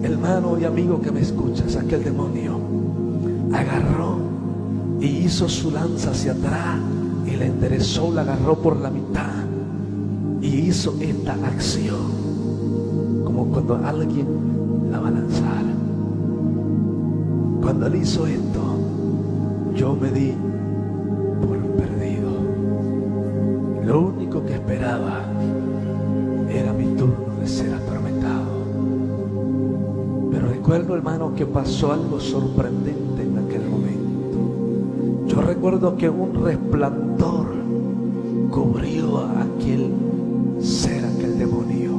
hermano y amigo que me escuchas, aquel demonio agarró y hizo su lanza hacia atrás y la enderezó, la agarró por la mitad y hizo esta acción como cuando alguien la va a lanzar. Cuando él hizo esto, yo me di por perdido. Lo único que esperaba era mi turno de ser atormentado. Pero recuerdo, hermano, que pasó algo sorprendente en aquel momento. Yo recuerdo que un resplandor cubrió a aquel ser, aquel demonio.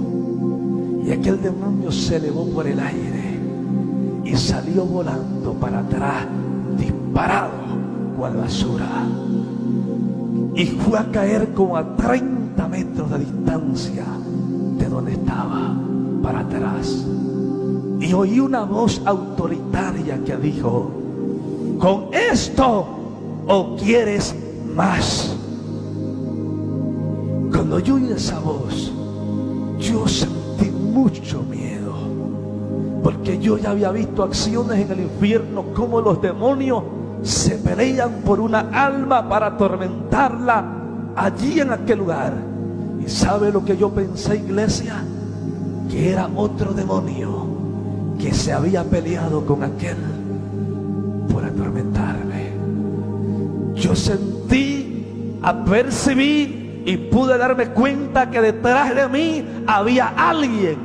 Y aquel demonio se elevó por el aire y salió volando para atrás, disparado cual basura. Y fue a caer como a 30 metros de distancia de donde estaba, para atrás. Y oí una voz autoritaria que dijo: ¿con esto o quieres más? Cuando yo oí esa voz, yo sentí mucho miedo, porque yo ya había visto acciones en el infierno, como los demonios se pelean por una alma para atormentarla allí en aquel lugar. ¿Y sabe lo que yo pensé, iglesia? Que era otro demonio que se había peleado con aquel por atormentarme. Yo sentí, apercibí y pude darme cuenta que detrás de mí había alguien,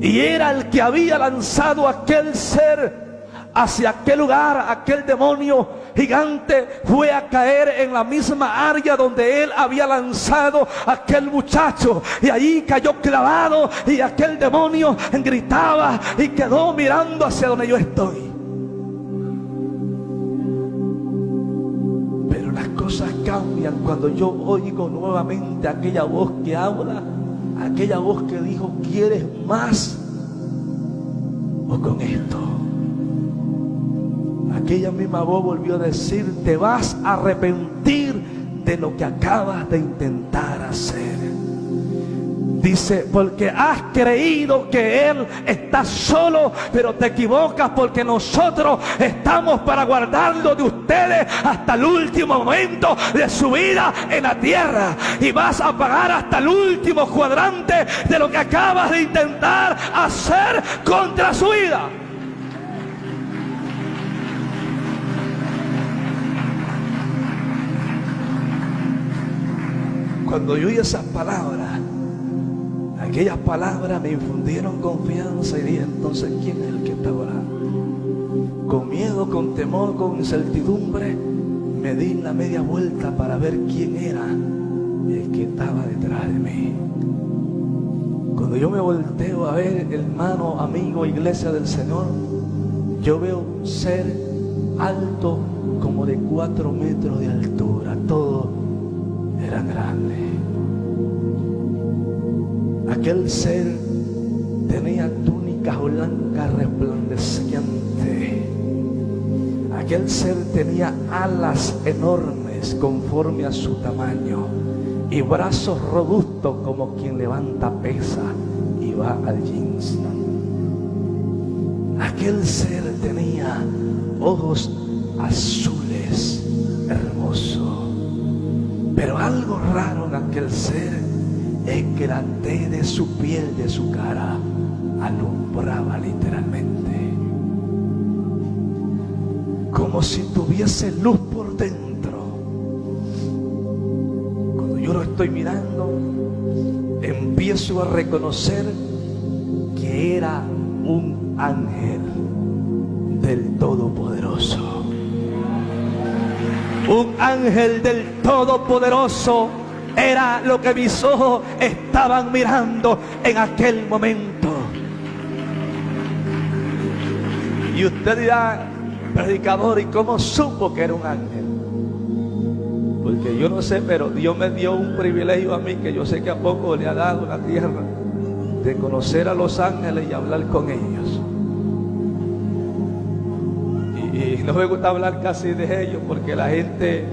y era el que había lanzado aquel ser hacia aquel lugar. Aquel demonio gigante fue a caer en la misma área donde él había lanzado a aquel muchacho, y allí cayó clavado, y aquel demonio gritaba y quedó mirando hacia donde yo estoy. Pero las cosas cambian cambian cuando yo oigo nuevamente aquella voz que habla, aquella voz que dijo: ¿quieres más o con esto? Aquella misma voz volvió a decir: te vas a arrepentir de lo que acabas de intentar hacer. Dice: porque has creído que Él está solo, pero te equivocas, porque nosotros estamos para guardarlo de ustedes hasta el último momento de su vida en la tierra. Y vas a pagar hasta el último cuadrante de lo que acabas de intentar hacer contra su vida. Cuando yo oí esas palabras, aquellas palabras me infundieron confianza y dije: entonces, ¿quién es el que está orando? Con miedo, con temor, con incertidumbre, me di la media vuelta para ver quién era el que estaba detrás de mí. Cuando yo me volteo a ver, hermano, amigo, iglesia del Señor, yo veo un ser alto como de 4 metros de altura. Todo era grande. Aquel ser tenía túnicas blancas resplandecientes. Aquel ser tenía alas enormes conforme a su tamaño y brazos robustos como quien levanta pesa y va al jeans. Aquel ser tenía ojos azules hermosos. Pero algo raro en aquel ser es que la tez de su piel, de su cara, alumbraba literalmente, como si tuviese luz por dentro. Cuando yo lo estoy mirando, empiezo a reconocer que era un ángel del Todopoderoso. Un ángel del Todopoderoso era lo que mis ojos estaban mirando en aquel momento. Y usted dirá: predicador, ¿y cómo supo que era un ángel? Porque yo no sé, pero Dios me dio un privilegio a mí, que yo sé que a poco le ha dado en la tierra, de conocer a los ángeles y hablar con ellos. Y no me gusta hablar casi de ellos, porque la gente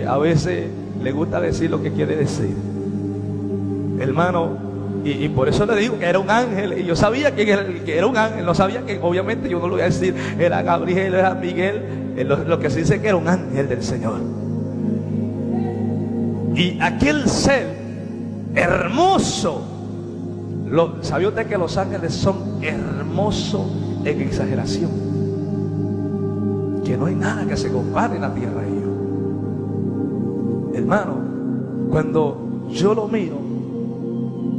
a veces le gusta decir lo que quiere decir, hermano, y por eso le digo que era un ángel. Y yo sabía que era un ángel, no sabía que, obviamente yo no lo voy a decir, era Gabriel, era Miguel, lo que se dice que era un ángel del Señor. Y aquel ser hermoso, ¿sabía usted que los ángeles son hermosos en exageración? Que no hay nada que se compare en la tierra a ellos. Hermano, cuando yo lo miro,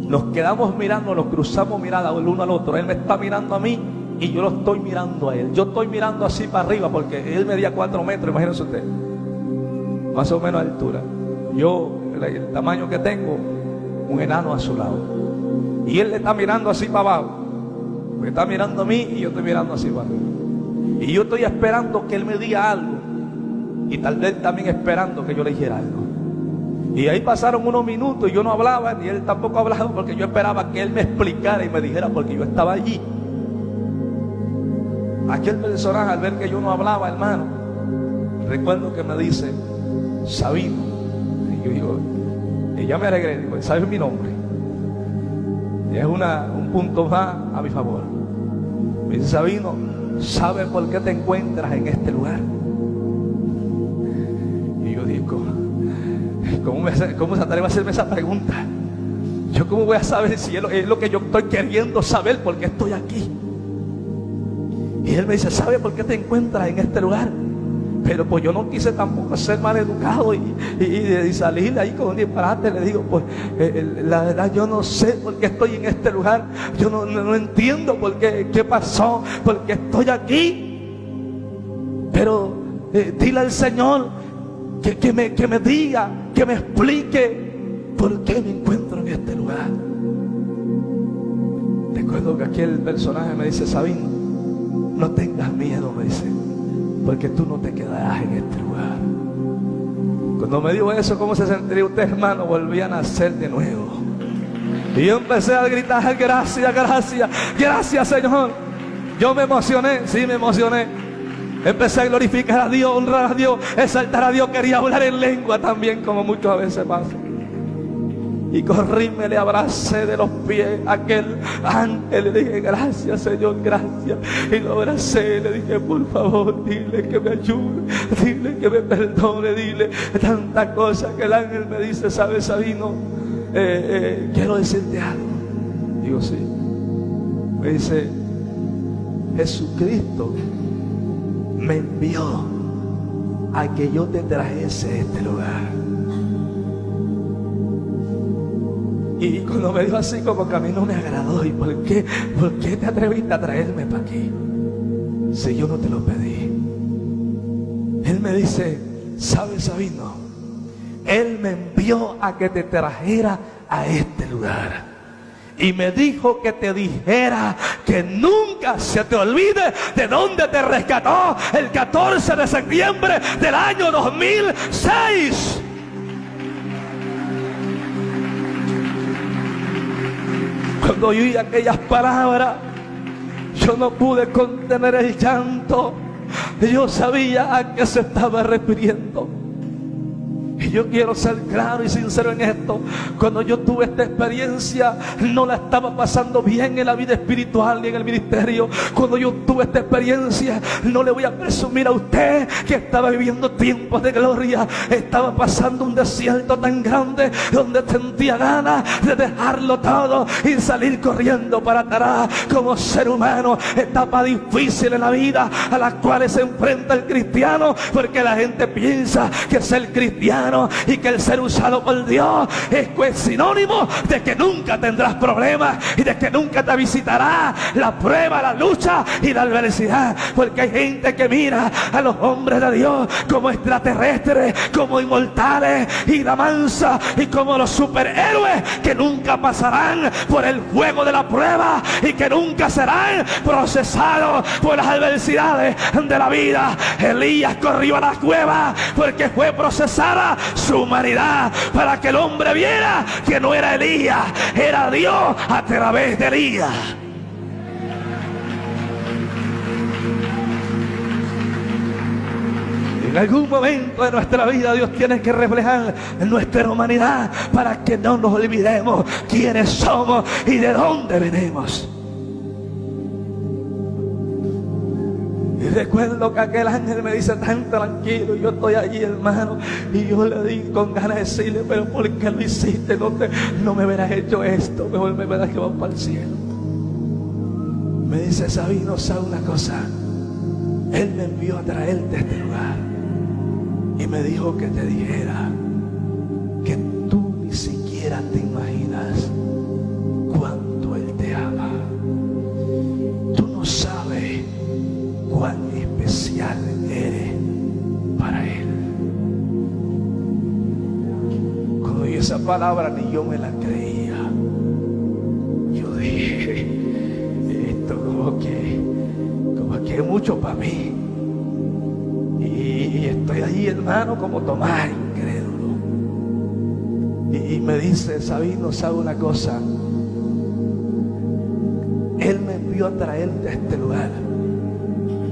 nos quedamos mirando, nos cruzamos mirada el uno al otro. Él me está mirando a mí y yo lo estoy mirando a él. Yo estoy mirando así para arriba, porque él medía 4 metros, imagínense usted, más o menos de altura. Yo, el tamaño que tengo, un enano a su lado. Y él le está mirando así para abajo. Me está mirando a mí y yo estoy mirando así para arriba. Y yo estoy esperando que él me diga algo, y tal vez también esperando que yo le dijera algo. Y ahí pasaron unos minutos y yo no hablaba, ni él tampoco hablaba, porque yo esperaba que él me explicara y me dijera, porque yo estaba allí. Aquel personaje, al ver que yo no hablaba, hermano, recuerdo que me dice: Sabino. Y yo digo, y ya me alegré, digo: ¿sabes mi nombre? Y es un punto más a mi favor. Me dice: Sabino, ¿sabes por qué te encuentras en este lugar? Y yo digo: ¿cómo se atreve a hacerme esa pregunta? ¿Yo cómo voy a saber si es lo que yo estoy queriendo saber, por qué estoy aquí? Y él me dice: ¿sabes por qué te encuentras en este lugar? Pero pues yo no quise tampoco ser mal educado y salir ahí con un disparate. Le digo: pues la verdad yo no sé por qué estoy en este lugar. Yo no entiendo por qué pasó, por qué estoy aquí. Pero dile al Señor que me diga, que me explique por qué me encuentro en este lugar. Recuerdo que aquel personaje me dice: Sabino, no tengas miedo, me dice, porque tú no te quedarás en este lugar. Cuando me dijo eso, ¿cómo se sentiría usted, hermano? Volví a nacer de nuevo. Y yo empecé a gritar: gracias, gracias, gracias, Señor. Yo me emocioné, sí me emocioné. Empecé a glorificar a Dios, honrar a Dios, exaltar a Dios. Quería hablar en lengua también, como muchas veces pasa. Y corrí, me le abracé de los pies a aquel ángel. Le dije: gracias, Señor, gracias. Y lo abracé, le dije: por favor, dile que me ayude, dile que me perdone, dile tantas cosas. Que el ángel me dice: ¿sabes, Sabino? Quiero decirte algo. Digo: sí. Me dice: Jesucristo me envió a que yo te trajese a este lugar. Y cuando me dijo así, como que a mí no me agradó. ¿Y por qué te atreviste a traerme para aquí si yo no te lo pedí? Él me dice: ¿sabes, Sabino? Él me envió a que te trajera a este lugar. Y me dijo que te dijera que nunca se te olvide de dónde te rescató el 14 de septiembre del año 2006. Cuando oí aquellas palabras, yo no pude contener el llanto. Yo sabía a qué se estaba refiriendo. Y yo quiero ser claro y sincero en esto. Cuando yo tuve esta experiencia, no la estaba pasando bien en la vida espiritual ni en el ministerio. Cuando yo tuve esta experiencia, no le voy a presumir a usted que estaba viviendo tiempos de gloria. Estaba pasando un desierto tan grande donde sentía ganas de dejarlo todo y salir corriendo para atrás. Como ser humano, etapa difícil en la vida a las cuales se enfrenta el cristiano, porque la gente piensa que ser cristiano y que el ser usado por Dios es sinónimo de que nunca tendrás problemas y de que nunca te visitará la prueba, la lucha y la adversidad. Porque hay gente que mira a los hombres de Dios como extraterrestres, como inmortales y la mansa, y como los superhéroes que nunca pasarán por el fuego de la prueba y que nunca serán procesados por las adversidades de la vida. Elías corrió a la cueva porque fue procesada su humanidad, para que el hombre viera que no era Elías, era Dios a través de Elías. En algún momento de nuestra vida Dios tiene que reflejar nuestra humanidad para que no nos olvidemos quiénes somos y de dónde venimos. Y recuerdo que aquel ángel me dice tan tranquilo, y yo estoy allí, hermano, y yo le di con ganas de decirle: pero ¿por qué lo hiciste? No me hubieras hecho esto, mejor me hubieras llevado para el cielo. Me dice: Sabino, ¿sabe una cosa? Él me envió a traerte a este lugar y me dijo que te dijera que tú ni siquiera te imaginas cuánto Él te ama. Tú no sabes cuán especial eres para Él. Cuando oí esa palabra, ni yo me la creía. Yo dije: esto como que es mucho para mí. Y estoy ahí, hermano, como Tomás, incrédulo. Y me dice: Sabino, ¿sabe una cosa? Él me envió a traerte a este lugar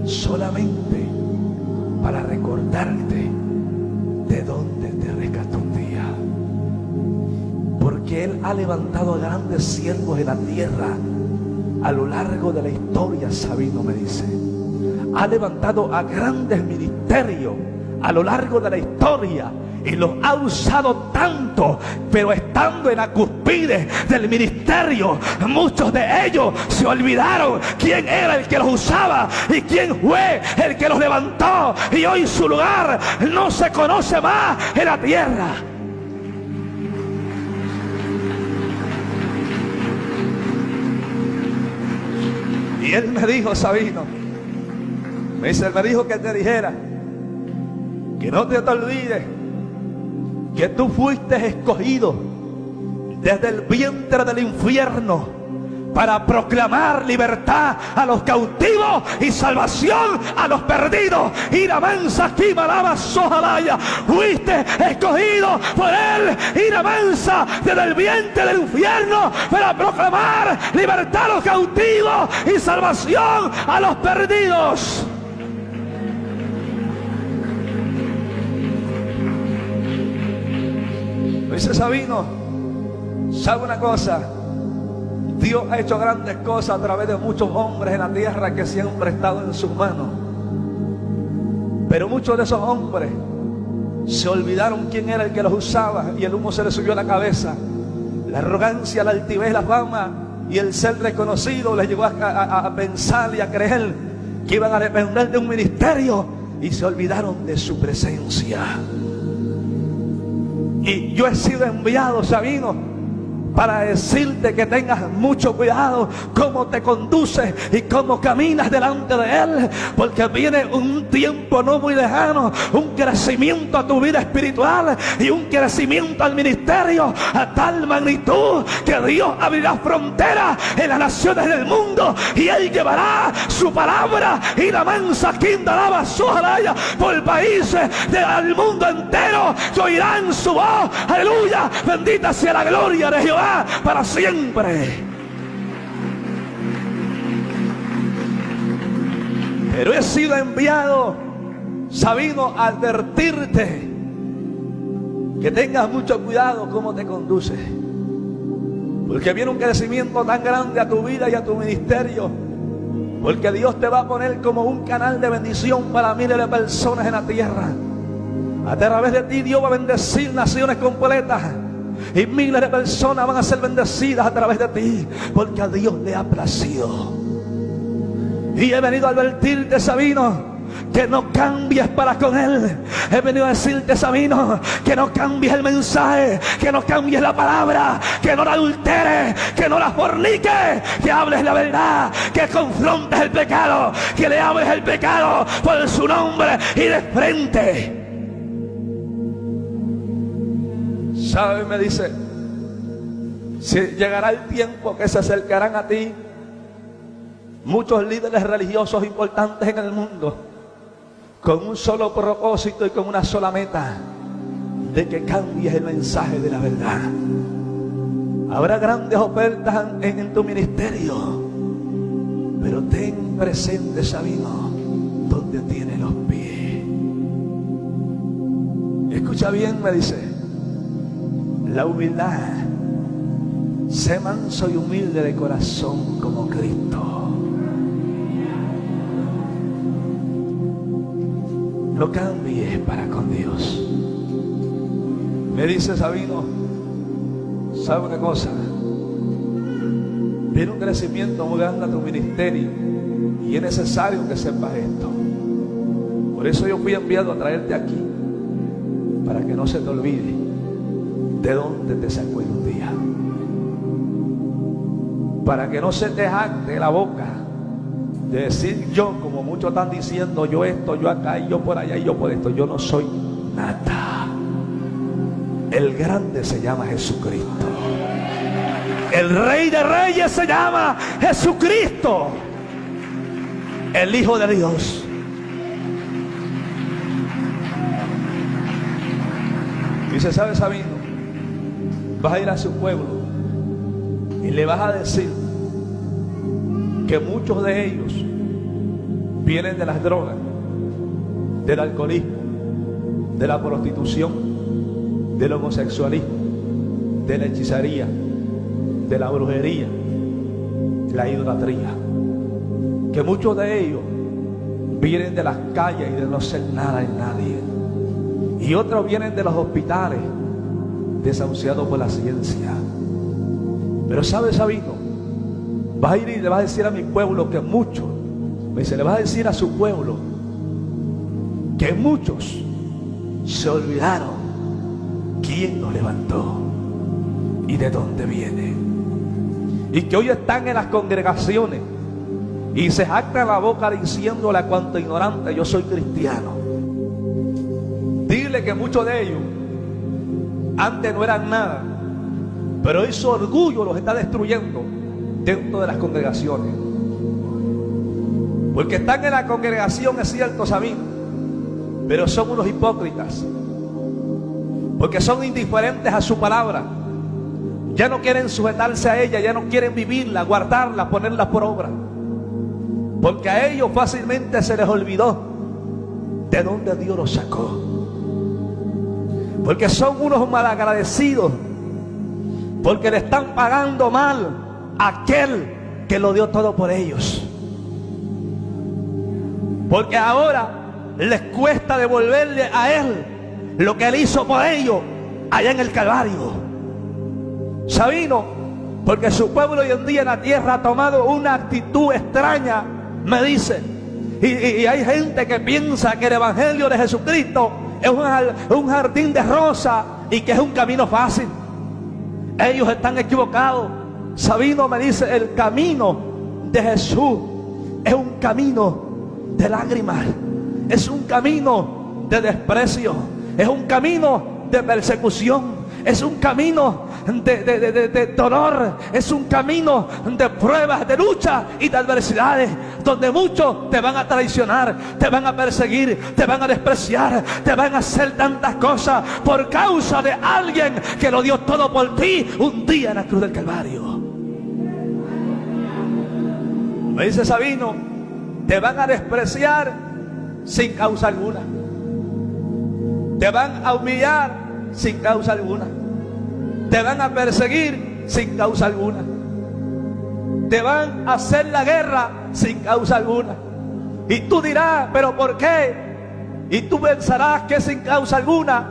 solamente para recordarte de dónde te rescató un día. Porque Él ha levantado a grandes siervos en la tierra a lo largo de la historia. Sabino me dice: ha levantado a grandes ministerios a lo largo de la historia y los ha usado tanto, pero estando en la cúspide del ministerio, muchos de ellos se olvidaron quién era el que los usaba y quién fue el que los levantó, y hoy su lugar no se conoce más en la tierra. Y Él me dijo: Sabino, me dijo que te dijera que no te olvides que tú fuiste escogido desde el vientre del infierno para proclamar libertad a los cautivos y salvación a los perdidos. Y la mansa aquí malaba sojalaya. Fuiste escogido por él y la mansa desde el vientre del infierno para proclamar libertad a los cautivos y salvación a los perdidos. Dice Sabino, ¿sabe una cosa? Dios ha hecho grandes cosas a través de muchos hombres en la tierra que siempre han estado en sus manos. Pero muchos de esos hombres se olvidaron quién era el que los usaba, y el humo se les subió a la cabeza. La arrogancia, la altivez, la fama y el ser reconocido les llevó a pensar y a creer que iban a depender de un ministerio, y se olvidaron de su presencia. Y yo he sido enviado, Sabino, para decirte que tengas mucho cuidado cómo te conduces y cómo caminas delante de Él, porque viene un tiempo no muy lejano, un crecimiento a tu vida espiritual y un crecimiento al ministerio a tal magnitud que Dios abrirá fronteras en las naciones del mundo, y Él llevará su palabra y la mansa quinda su jalaya por países del mundo entero que oirán su voz. Aleluya, bendita sea la gloria de Jehová para siempre. Pero he sido enviado, Sabino, a advertirte que tengas mucho cuidado cómo te conduces, porque viene un crecimiento tan grande a tu vida y a tu ministerio, porque Dios te va a poner como un canal de bendición para miles de personas en la tierra. A través de ti Dios va a bendecir naciones completas, y miles de personas van a ser bendecidas a través de ti, porque a Dios le ha placido. Y he venido a advertirte, Sabino, que no cambies para con Él. He venido a decirte, Sabino, que no cambies el mensaje, que no cambies la palabra, que no la adulteres, que no la forniques, que hables la verdad, que confrontes el pecado, que le hables el pecado por su nombre y de frente. ¿Sabes? Me dice, si llegará el tiempo que se acercarán a ti muchos líderes religiosos importantes en el mundo, con un solo propósito y con una sola meta, de que cambies el mensaje de la verdad. Habrá grandes ofertas en tu ministerio, pero ten presente, Sabino, donde tiene los pies. Escucha bien, me dice, la humildad, sé manso y humilde de corazón como Cristo. No cambies para con Dios. Me dice Sabino, ¿sabe una cosa? Viene un crecimiento muy grande a tu ministerio, y es necesario que sepas esto. Por eso yo fui enviado a traerte aquí, para que no se te olvide de dónde te sacó en un día, para que no se te jacte la boca de decir yo, como muchos están diciendo, yo esto, yo acá, y yo por allá, y yo por esto. Yo no soy nada. El grande se llama Jesucristo. El Rey de Reyes se llama Jesucristo, el Hijo de Dios. Dice, ¿sabes, Sabino? Vas a ir a su pueblo y le vas a decir que muchos de ellos vienen de las drogas, del alcoholismo, de la prostitución, del homosexualismo, de la hechicería, de la brujería, de la idolatría. Que muchos de ellos vienen de las calles y de no ser nada en nadie, y otros vienen de los hospitales desahuciados por la ciencia. Pero ¿sabes, Sabino? Vas a ir y le vas a decir a mi pueblo que muchos, me dice, le vas a decir a su pueblo que muchos se olvidaron quién los levantó y de dónde viene, y que hoy están en las congregaciones y se jactan la boca diciéndole a cuanto ignorante, yo soy cristiano. Dile que muchos de ellos antes no eran nada, pero hoy su orgullo los está destruyendo, dentro de las congregaciones. Porque están en la congregación, es cierto, Sabino, pero son unos hipócritas. Porque son indiferentes a su palabra. Ya no quieren sujetarse a ella, ya no quieren vivirla, guardarla, ponerla por obra. Porque a ellos fácilmente se les olvidó de dónde Dios los sacó. Porque son unos malagradecidos. Porque le están pagando mal a aquel que lo dio todo por ellos. Porque ahora les cuesta devolverle a Él lo que Él hizo por ellos allá en el Calvario. Sabino, porque su pueblo hoy en día en la tierra ha tomado una actitud extraña, me dice. Y hay gente que piensa que el Evangelio de Jesucristo es un jardín de rosas y que es un camino fácil. Ellos están equivocados. Sabino me dice, el camino de Jesús es un camino de lágrimas, es un camino de desprecio, es un camino de persecución, es un camino de dolor, es un camino de pruebas, de lucha y de adversidades, donde muchos te van a traicionar, te van a perseguir, te van a despreciar, te van a hacer tantas cosas por causa de alguien que lo dio todo por ti un día en la cruz del Calvario. Me dice Sabino, te van a despreciar sin causa alguna. Te van a humillar sin causa alguna. Te van a perseguir sin causa alguna. Te van a hacer la guerra sin causa alguna. Y tú dirás, ¿pero por qué? Y tú pensarás que es sin causa alguna.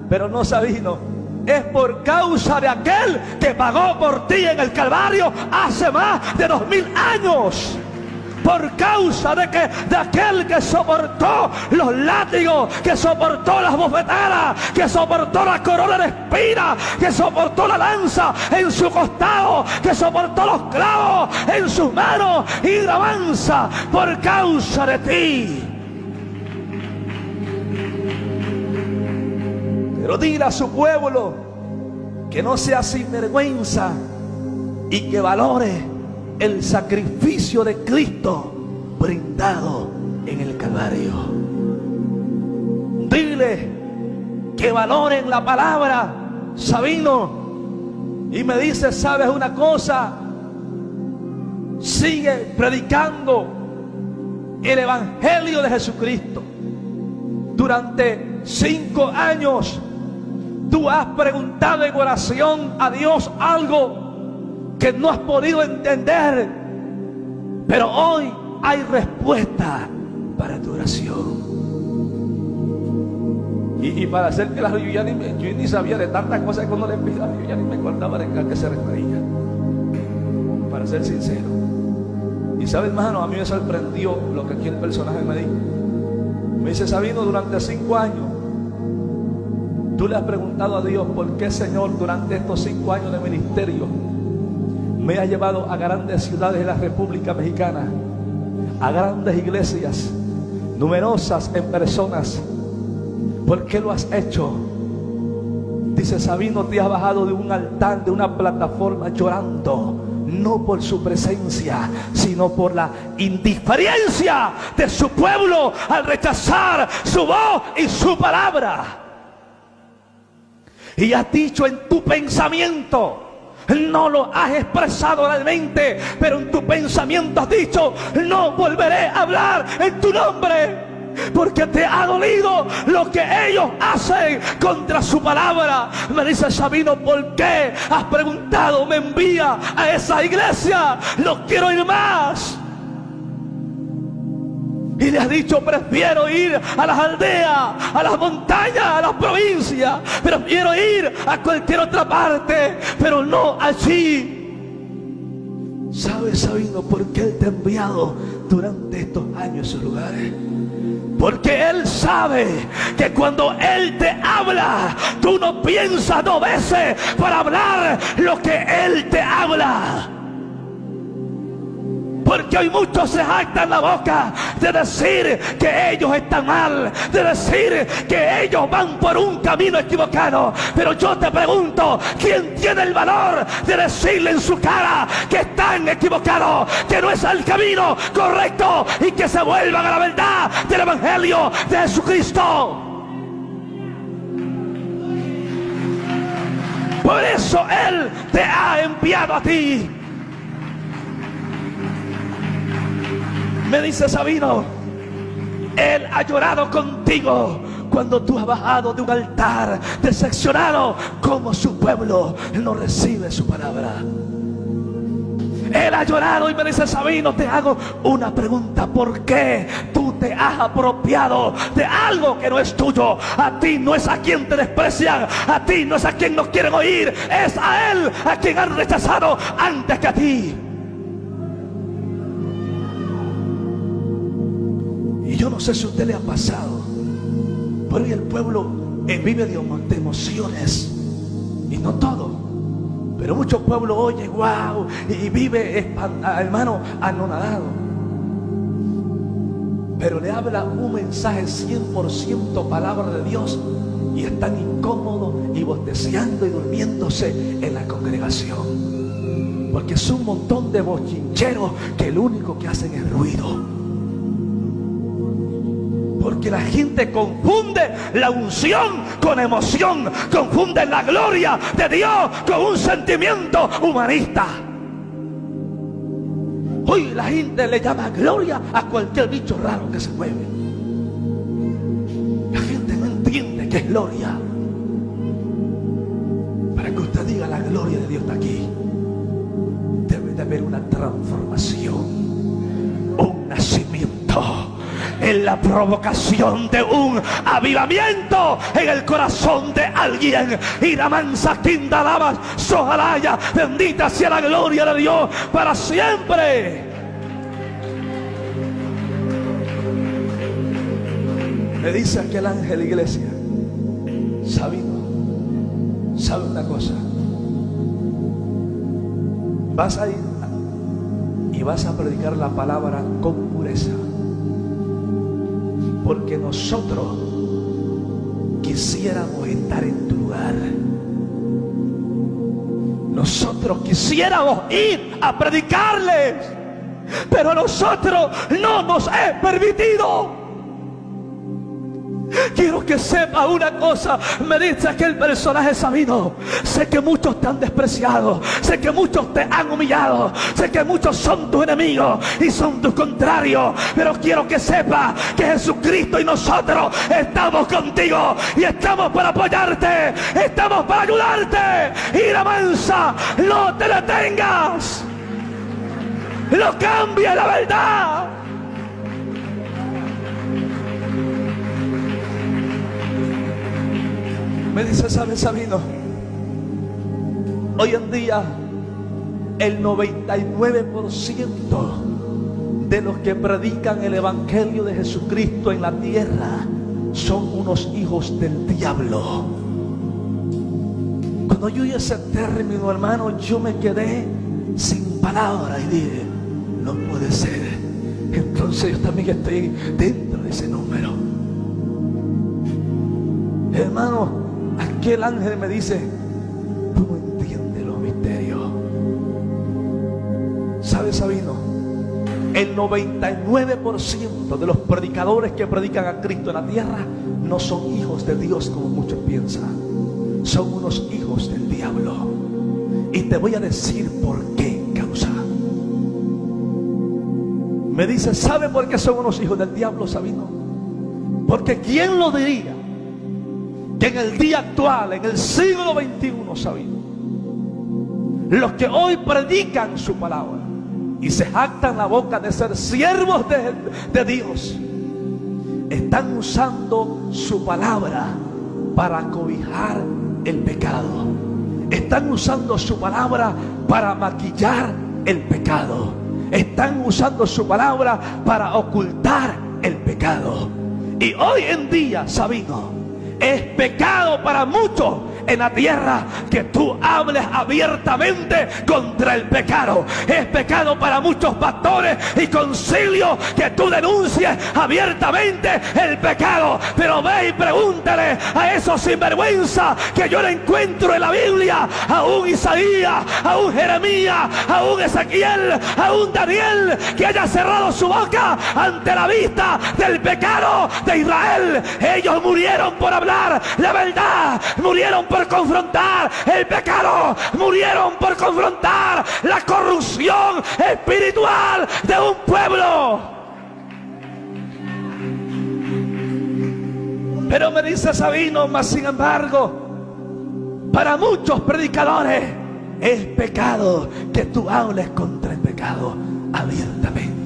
Pero no, Sabino, es por causa de aquel que pagó por ti en el Calvario hace más de 2000 años. Por causa de aquel que soportó los látigos, que soportó las bofetadas, que soportó la corona de espinas, que soportó la lanza en su costado, que soportó los clavos en sus manos y la avanza por causa de ti. Pero dile a su pueblo que no sea sinvergüenza y que valore el sacrificio de Cristo brindado en el Calvario. Dile que valoren la palabra, Sabino. Y me dice, ¿sabes una cosa? Sigue predicando el Evangelio de Jesucristo. Durante 5 años tú has preguntado en oración a Dios algo que no has podido entender, pero hoy hay respuesta para tu oración. Y para hacer que yo ni sabía de tantas cosas que cuando le pedía, yo ya ni me acordaba de qué se refería, para ser sincero. Y sabe, hermano, a mí me sorprendió lo que aquí el personaje me dijo. Me dice, Sabino, durante 5 años tú le has preguntado a Dios, ¿por qué, Señor, durante estos 5 años de ministerio me ha llevado a grandes ciudades de la República Mexicana, a grandes iglesias, numerosas en personas? ¿Por qué lo has hecho? Dice, Sabino, te has bajado de un altar, de una plataforma llorando, no por su presencia, sino por la indiferencia de su pueblo al rechazar su voz y su palabra. Y has dicho en tu pensamiento, no lo has expresado oralmente, pero en tu pensamiento has dicho, no volveré a hablar en tu nombre, porque te ha dolido lo que ellos hacen contra su palabra. Me dice, Sabino, ¿por qué has preguntado? Me envía a esa iglesia, no quiero ir más. Y le has dicho, prefiero ir a las aldeas, a las montañas, a las provincias, prefiero ir a cualquier otra parte, pero no allí. ¿Sabes, Sabino, por qué Él te ha enviado durante estos años a esos lugares? Porque Él sabe que cuando Él te habla, tú no piensas 2 veces para hablar lo que Él te habla. Porque hoy muchos se jactan la boca de decir que ellos están mal, de decir que ellos van por un camino equivocado. Pero yo te pregunto, ¿quién tiene el valor de decirle en su cara que está están equivocados, que no es el camino correcto, y que se vuelvan a la verdad del Evangelio de Jesucristo. Por eso Él te ha enviado a ti. Me dice Sabino, Él ha llorado contigo cuando tú has bajado de un altar decepcionado como su pueblo no recibe su palabra. Él ha llorado y me dice Sabino, te hago una pregunta: ¿por qué tú te has apropiado de algo que no es tuyo? A ti no es a quien te desprecian, a ti no es a quien no quieren oír, es a Él a quien han rechazado antes que a ti. Y yo no sé si a usted le ha pasado, pero hoy el pueblo vive de emociones, y no todo, pero mucho pueblo oye wow y vive, hermano, anonadado. Pero le habla un mensaje 100% palabra de Dios y están incómodos y bosteciando y durmiéndose en la congregación, porque es un montón de bochincheros que lo único que hacen es ruido. Porque la gente confunde la unción con emoción, confunde la gloria de Dios con un sentimiento humanista. Hoy la gente le llama gloria a cualquier bicho raro que se mueve. La gente no entiende qué es gloria. Para que usted diga la gloria de Dios está aquí, debe de haber una transformación, un nacimiento, en la provocación de un avivamiento en el corazón de alguien. Y la mansa quindalabas sojalaya, bendita sea la gloria de Dios para siempre. Me dice aquel ángel, iglesia, Sabino, ¿sabe una cosa? Vas a ir y vas a predicar la palabra con pureza, porque nosotros quisiéramos estar en tu lugar. Nosotros quisiéramos ir a predicarles, pero a nosotros no nos es permitido. Quiero que sepa una cosa, me dice aquel personaje Sabino. Sé que muchos te han despreciado, sé que muchos te han humillado, sé que muchos son tus enemigos y son tus contrarios, pero quiero que sepa que Jesucristo y nosotros estamos contigo y estamos para apoyarte, estamos para ayudarte. Y la mansa, no te detengas, no cambia la verdad. Me dice, ¿sabes, Sabino? Hoy en día el 99% de los que predican el Evangelio de Jesucristo en la tierra son unos hijos del diablo. Cuando yo oí ese término, hermano, yo me quedé sin palabras y dije, no puede ser. Entonces yo también estoy dentro de ese número. Hermano, aquel ángel me dice, tú no entiendes los misterios. ¿Sabes, Sabino? El 99% de los predicadores que predican a Cristo en la tierra no son hijos de Dios como muchos piensan. Son unos hijos del diablo. Y te voy a decir por qué causa. Me dice, ¿sabe por qué son unos hijos del diablo, Sabino? Porque ¿quién lo diría? Que en el día actual, en el siglo XXI, Sabino, los que hoy predican su palabra y se jactan la boca de ser siervos de Dios, están usando su palabra para cobijar el pecado. Están usando su palabra para maquillar el pecado. Están usando su palabra para ocultar el pecado. Y hoy en día, Sabino, es pecado para muchos en la tierra que tú hables abiertamente contra el pecado. Es pecado para muchos pastores y concilios que tú denuncies abiertamente el pecado. Pero ve y pregúntale a esos sinvergüenza que yo le encuentro en la Biblia, a un Isaías, a un Jeremías, a un Ezequiel, a un Daniel, que haya cerrado su boca ante la vista del pecado de Israel. Ellos murieron por hablar la verdad, murieron por confrontar el pecado, murieron por confrontar la corrupción espiritual de un pueblo. Pero me dice Sabino, mas sin embargo, para muchos predicadores es pecado que tú hables contra el pecado abiertamente.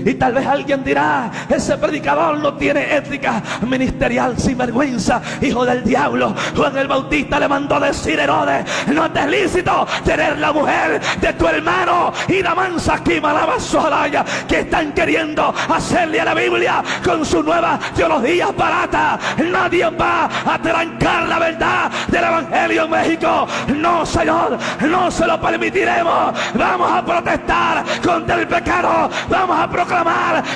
Y tal vez alguien dirá, ese predicador no tiene ética ministerial, sin vergüenza, hijo del diablo. Juan el Bautista le mandó decir a Herodes, no te es lícito tener la mujer de tu hermano. Y la mansa aquí malaba solaya, que están queriendo hacerle a la Biblia con su nueva teología barata. Nadie va a trancar la verdad del evangelio en México. No, Señor, no se lo permitiremos. Vamos a protestar contra el pecado, vamos a proclamar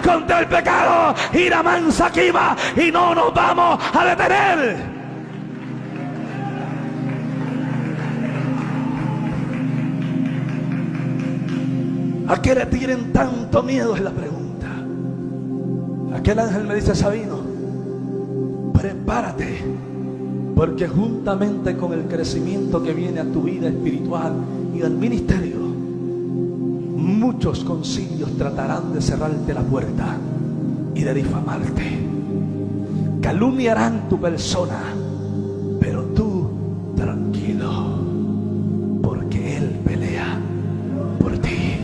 contra el pecado y la mansa quima, y no nos vamos a detener. ¿A qué le tienen tanto miedo? Es la pregunta. Aquel ángel me dice, Sabino, prepárate, porque juntamente con el crecimiento que viene a tu vida espiritual y al ministerio, muchos concilios tratarán de cerrarte la puerta y de difamarte. Calumniarán tu persona, pero tú tranquilo, porque Él pelea por ti.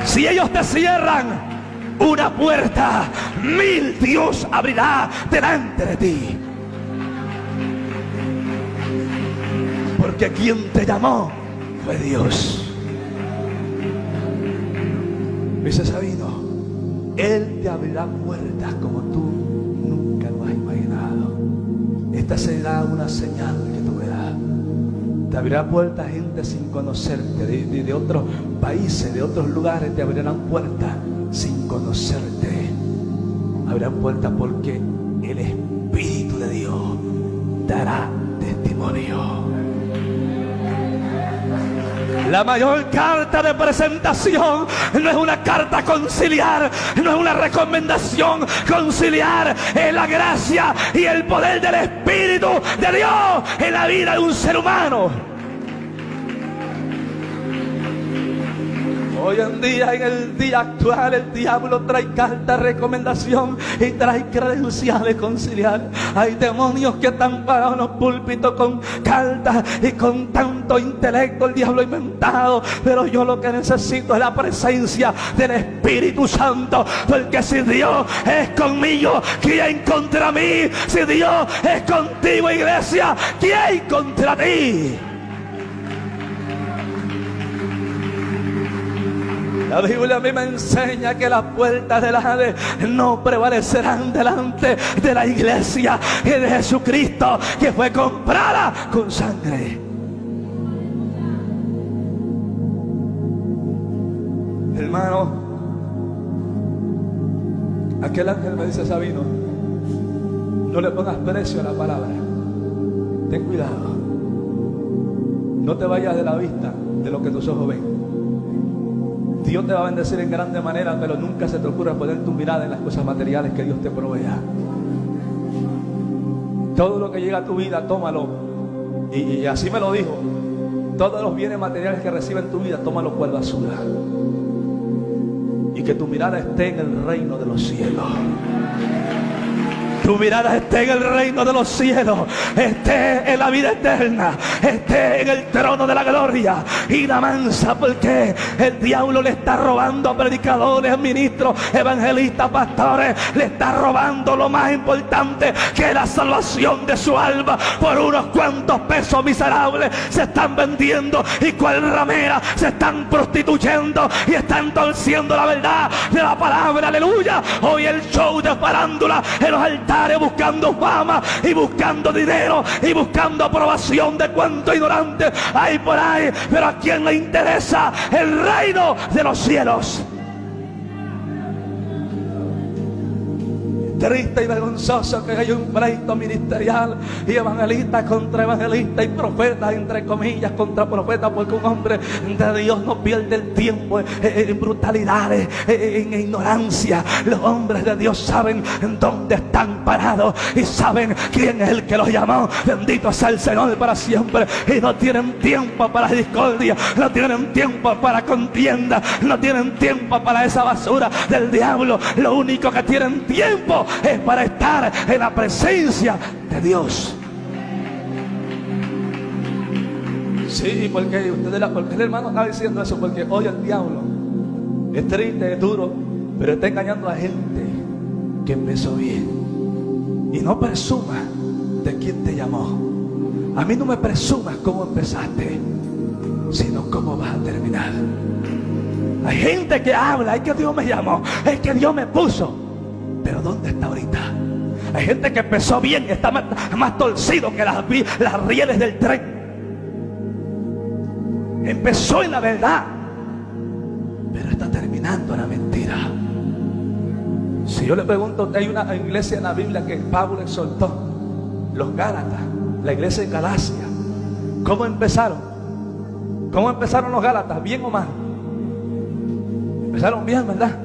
Si ellos te cierran una puerta, 1000 Dios abrirá delante de ti. Porque quien te llamó fue Dios. Dice Sabino, Él te abrirá puertas como tú nunca lo has imaginado. Esta será una señal que tú verás. Te abrirá puertas gente sin conocerte, de otros países, de otros lugares. Te abrirán puertas sin conocerte. Abrirán puertas porque el Espíritu de Dios dará testimonio. La mayor carta de presentación no es una carta conciliar, no es una recomendación conciliar, es la gracia y el poder del Espíritu de Dios en la vida de un ser humano. Hoy en día, en el día actual, el diablo trae carta de recomendación y trae credenciales conciliar. Hay demonios que están parados en los púlpitos con cartas y con tanto intelecto el diablo ha inventado. Pero yo lo que necesito es la presencia del Espíritu Santo. Porque si Dios es conmigo, ¿quién contra mí? Si Dios es contigo, iglesia, ¿quién contra ti? La Biblia a mí me enseña que las puertas del Hades no prevalecerán delante de la iglesia y de Jesucristo, que fue comprada con sangre. Hermano, aquel ángel me dice, Sabino, no le pongas precio a la palabra. Ten cuidado. No te vayas de la vista de lo que tus ojos ven. Dios te va a bendecir en grande manera, pero nunca se te ocurra poner tu mirada en las cosas materiales que Dios te provea. Todo lo que llega a tu vida, tómalo. Y así me lo dijo. Todos los bienes materiales que reciben tu vida, tómalo cual basura. Y que tu mirada esté en el reino de los cielos. Tu mirada esté en el reino de los cielos, esté en la vida eterna, esté en el trono de la gloria. Y la mansa, porque el diablo le está robando a predicadores, ministros, evangelistas, pastores. Le está robando lo más importante, que es la salvación de su alma, por unos cuantos pesos miserables. Se están vendiendo y cual ramera se están prostituyendo y están torciendo la verdad de la palabra. Aleluya. Hoy el show de farándula en los altares altares buscando fama y buscando dinero y buscando aprobación de cuánto ignorante hay por ahí. Pero ¿a quién le interesa el reino de los cielos? Triste y vergonzoso que hay un pleito ministerial y evangelista contra evangelista y profeta entre comillas contra profeta, porque un hombre de Dios no pierde el tiempo en brutalidades, en ignorancia. Los hombres de Dios saben dónde están parados y saben quién es el que los llamó. Bendito sea el Señor para siempre. Y no tienen tiempo para discordia, no tienen tiempo para contienda, no tienen tiempo para esa basura del diablo. Lo único que tienen tiempo es para estar en la presencia de Dios. Sí, porque el hermano está diciendo eso, porque hoy el diablo es triste, es duro, pero está engañando a gente que empezó bien. Y no presumas de quién te llamó. A mí no me presumas cómo empezaste, sino cómo vas a terminar. Hay gente que habla, es que Dios me llamó, es que Dios me puso. Pero ¿dónde está ahorita? Hay gente que empezó bien y está más torcido que las rieles del tren. Empezó en la verdad, pero está terminando en la mentira. Si yo le pregunto, hay una iglesia en la Biblia que Pablo exhortó, los Gálatas, la iglesia de Galacia. ¿Cómo empezaron? ¿Cómo empezaron los Gálatas? ¿Bien o mal? Empezaron bien, ¿verdad?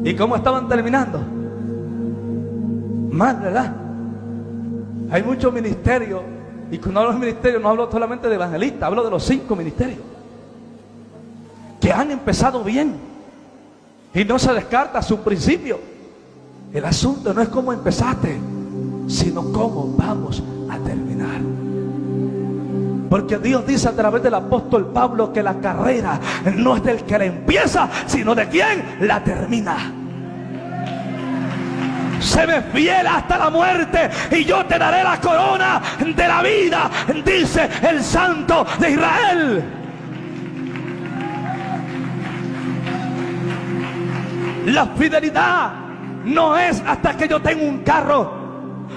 ¿Y cómo estaban terminando? Mal, ¿verdad? Hay muchos ministerios, y cuando hablo de ministerios no hablo solamente de evangelistas, hablo de los 5 ministerios que han empezado bien y no se descarta su principio. El asunto no es cómo empezaste, sino cómo vamos a terminar. Porque Dios dice a través del apóstol Pablo que la carrera no es del que la empieza, sino de quien la termina. Se me fiel hasta la muerte y yo te daré la corona de la vida, dice el Santo de Israel. La fidelidad no es hasta que yo tenga un carro.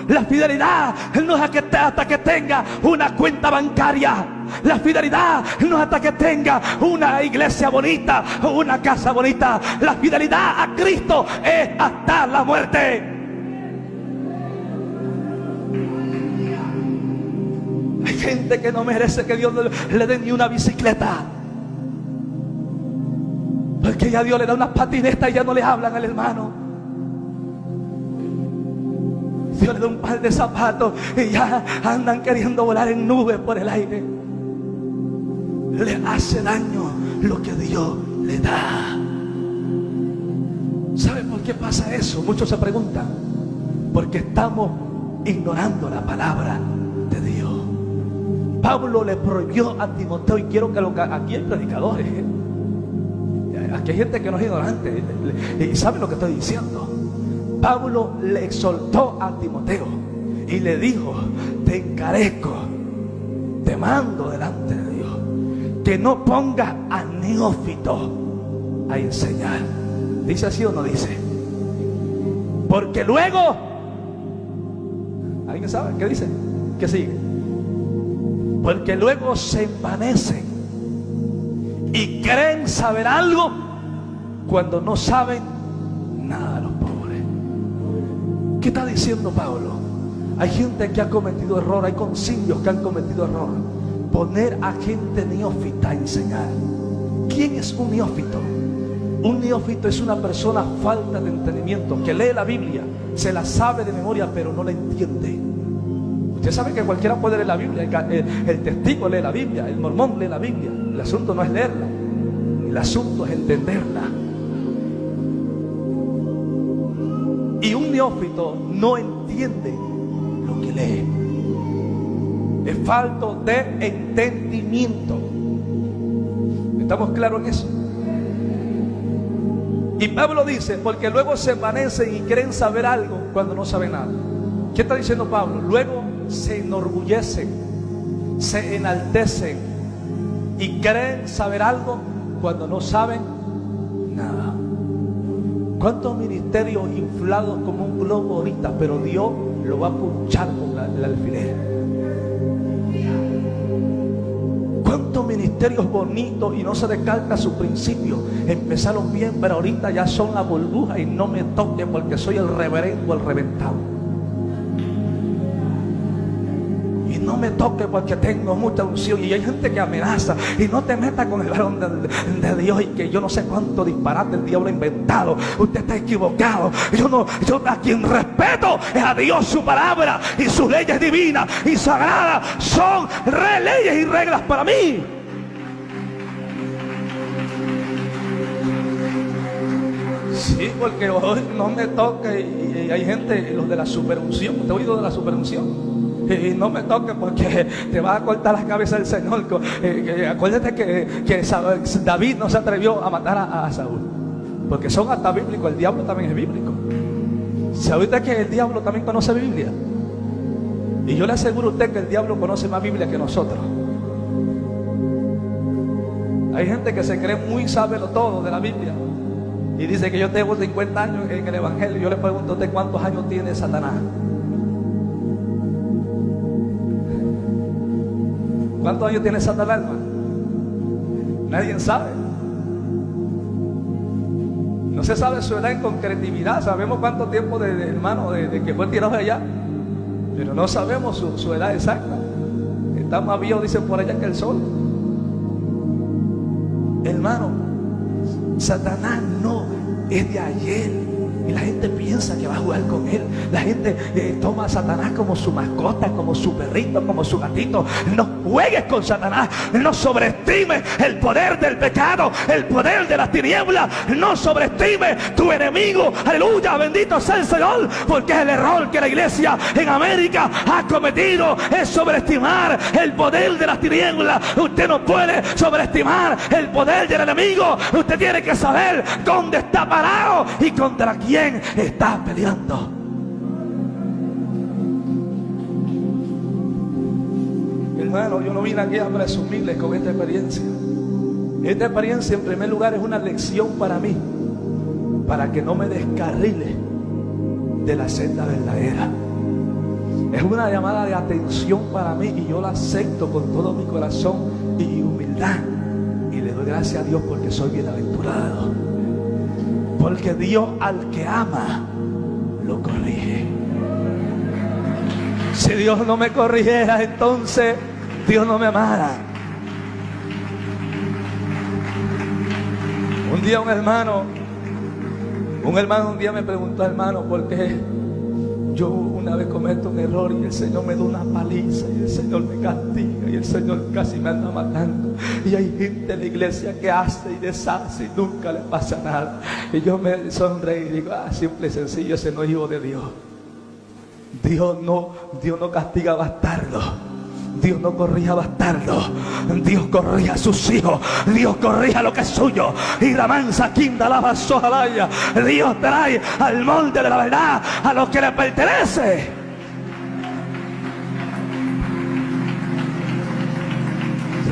La fidelidad no es hasta que tenga una cuenta bancaria. La fidelidad no es hasta que tenga una iglesia bonita o una casa bonita. La fidelidad a Cristo es hasta la muerte. Hay gente que no merece que Dios le dé ni una bicicleta, porque ya Dios le da unas patinetas y ya no le hablan al hermano. Dios le da un par de zapatos y ya andan queriendo volar en nubes por el aire. Le hace daño lo que Dios le da. ¿Sabe por qué pasa eso? Muchos se preguntan. Porque estamos ignorando la palabra de Dios. Pablo le prohibió a Timoteo, y quiero que aquí hay predicadores, aquí hay gente que no es ignorante y sabe lo que estoy diciendo. Pablo le exhortó a Timoteo y le dijo: te encarezco, te mando delante de Dios, que no pongas a neófito a enseñar. ¿Dice así o no dice? Porque luego, ¿alguien sabe qué dice? ¿Qué sigue? Porque luego se envanecen y creen saber algo cuando no saben nada. ¿Qué está diciendo Pablo? Hay gente que ha cometido error, hay concilios que han cometido error. Poner a gente neófita a enseñar. ¿Quién es un neófito? Un neófito es una persona falta de entendimiento, que lee la Biblia, se la sabe de memoria, pero no la entiende. Usted sabe que cualquiera puede leer la Biblia, el testigo lee la Biblia, el mormón lee la Biblia. El asunto no es leerla, el asunto es entenderla. Y un neófito no entiende lo que lee. Es falto de entendimiento. ¿Estamos claros en eso? Y Pablo dice: porque luego se envanecen y creen saber algo cuando no saben nada. ¿Qué está diciendo Pablo? Luego se enorgullecen, se enaltecen y creen saber algo cuando no saben nada. ¿Cuántos ministerios inflados como un globo ahorita? Pero Dios lo va a punchar con el alfiler. ¿Cuántos ministerios bonitos y no se descarta su principio? Empezaron bien, pero ahorita ya son la burbuja y no me toquen porque soy el reverendo, el reventado. No me toque porque tengo mucha unción. Y hay gente que amenaza: y no te metas con el varón de Dios, y que yo no sé cuánto disparate el diablo ha inventado. Usted está equivocado. Yo a quien respeto es a Dios, su palabra y sus leyes divinas y sagradas son leyes y reglas para mí. Sí, porque hoy no me toque. Y hay gente, los de la superunción. ¿Usted ha oído de la superunción? Y no me toque porque te va a cortar la cabeza el Señor. Acuérdate que David no se atrevió a matar a Saúl, porque son hasta bíblicos. El diablo también es bíblico. ¿Sabe usted que el diablo también conoce Biblia? Y yo le aseguro a usted que el diablo conoce más Biblia que nosotros. Hay gente que se cree muy sábelo todo de la Biblia y dice que yo tengo 50 años en el evangelio. Yo le pregunto a usted: ¿cuántos años tiene Satanás? ¿Cuántos años tiene Satanás, hermano? Nadie sabe. No se sabe su edad en concretividad. Sabemos cuánto tiempo hermano, de que fue tirado allá, pero no sabemos su edad exacta. Está más viejo, dicen por allá, que el sol. Hermano, Satanás no es de ayer. Y la gente piensa que va a jugar con él. La gente toma a Satanás como su mascota, como su perrito, como su gatito. No juegues con Satanás. No sobreestimes el poder del pecado, el poder de las tinieblas. No sobreestimes tu enemigo. Aleluya, bendito sea el Señor. Porque es el error que la iglesia en América ha cometido, es sobreestimar el poder de las tinieblas. Usted no puede sobreestimar el poder del enemigo. Usted tiene que saber dónde está parado y contra quién está peleando. Hermano, yo no vine aquí a presumirles con esta experiencia. Esta experiencia, en primer lugar, es una lección para mí, para que no me descarrile de la senda verdadera. Es una llamada de atención para mí y yo la acepto con todo mi corazón y humildad. Y le doy gracias a Dios porque soy bienaventurado. Porque Dios al que ama, lo corrige. Si Dios no me corrigiera, entonces Dios no me amara. Un día un hermano un día me preguntó: hermano, ¿por qué yo una vez cometo un error y el Señor me da una paliza y el Señor me castiga y el Señor casi me anda matando? Y hay gente en la iglesia que hace y deshace y nunca le pasa nada. Y yo me sonreí y digo: simple y sencillo, ese no es hijo de Dios. Dios no castiga a bastardos. Dios no corrige a bastardos. Dios corrige a sus hijos. Dios corrige a lo que es suyo. Y la mansa quinda la vasojalaya. Dios trae al molde de la verdad a los que le pertenece.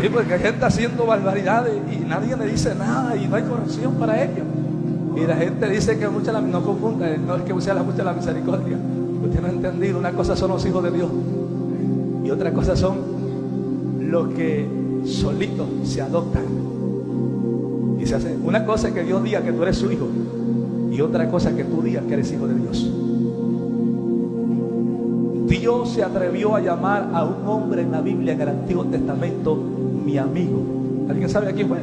Sí, porque hay gente haciendo barbaridades y nadie le dice nada y no hay corrección para ellos. Y la gente dice que mucha no confunda, no es que sea mucha la misericordia. Usted no ha entendido. Una cosa son los hijos de Dios y otra cosa son los que solitos se adoptan y se hacen. Una cosa es que Dios diga que tú eres su hijo y otra cosa es que tú digas que eres hijo de Dios. Dios se atrevió a llamar a un hombre en la Biblia, en el Antiguo Testamento, mi amigo. ¿Alguien sabe a quién fue?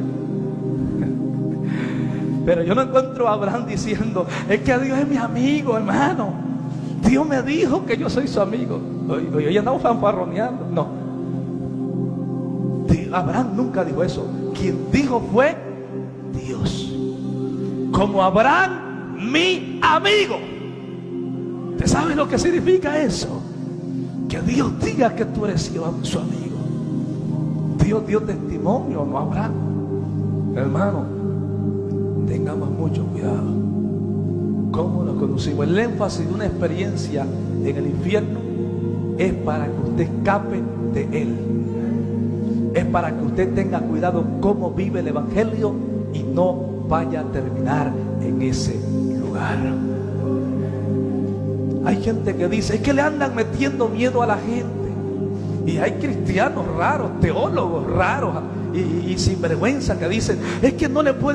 Pero yo no encuentro a Abraham diciendo: es que Dios es mi amigo, hermano. Dios me dijo que yo soy su amigo. Oye, andamos fanfarroneando. No. Abraham nunca dijo eso. Quien dijo fue Dios. Como Abraham, mi amigo. ¿Usted sabe lo que significa eso? Que Dios diga que tú eres su amigo. Dios dio testimonio, no Abraham. Hermano, tengamos mucho cuidado. ¿Cómo nos conducimos? El énfasis de una experiencia en el infierno es para que usted escape de él. Es para que usted tenga cuidado cómo vive el evangelio y no vaya a terminar en ese lugar. lugar. Hay gente que dice, es que le andan metiendo miedo a la gente. Y hay cristianos raros, teólogos raros y sinvergüenza que dicen, es que no le pueden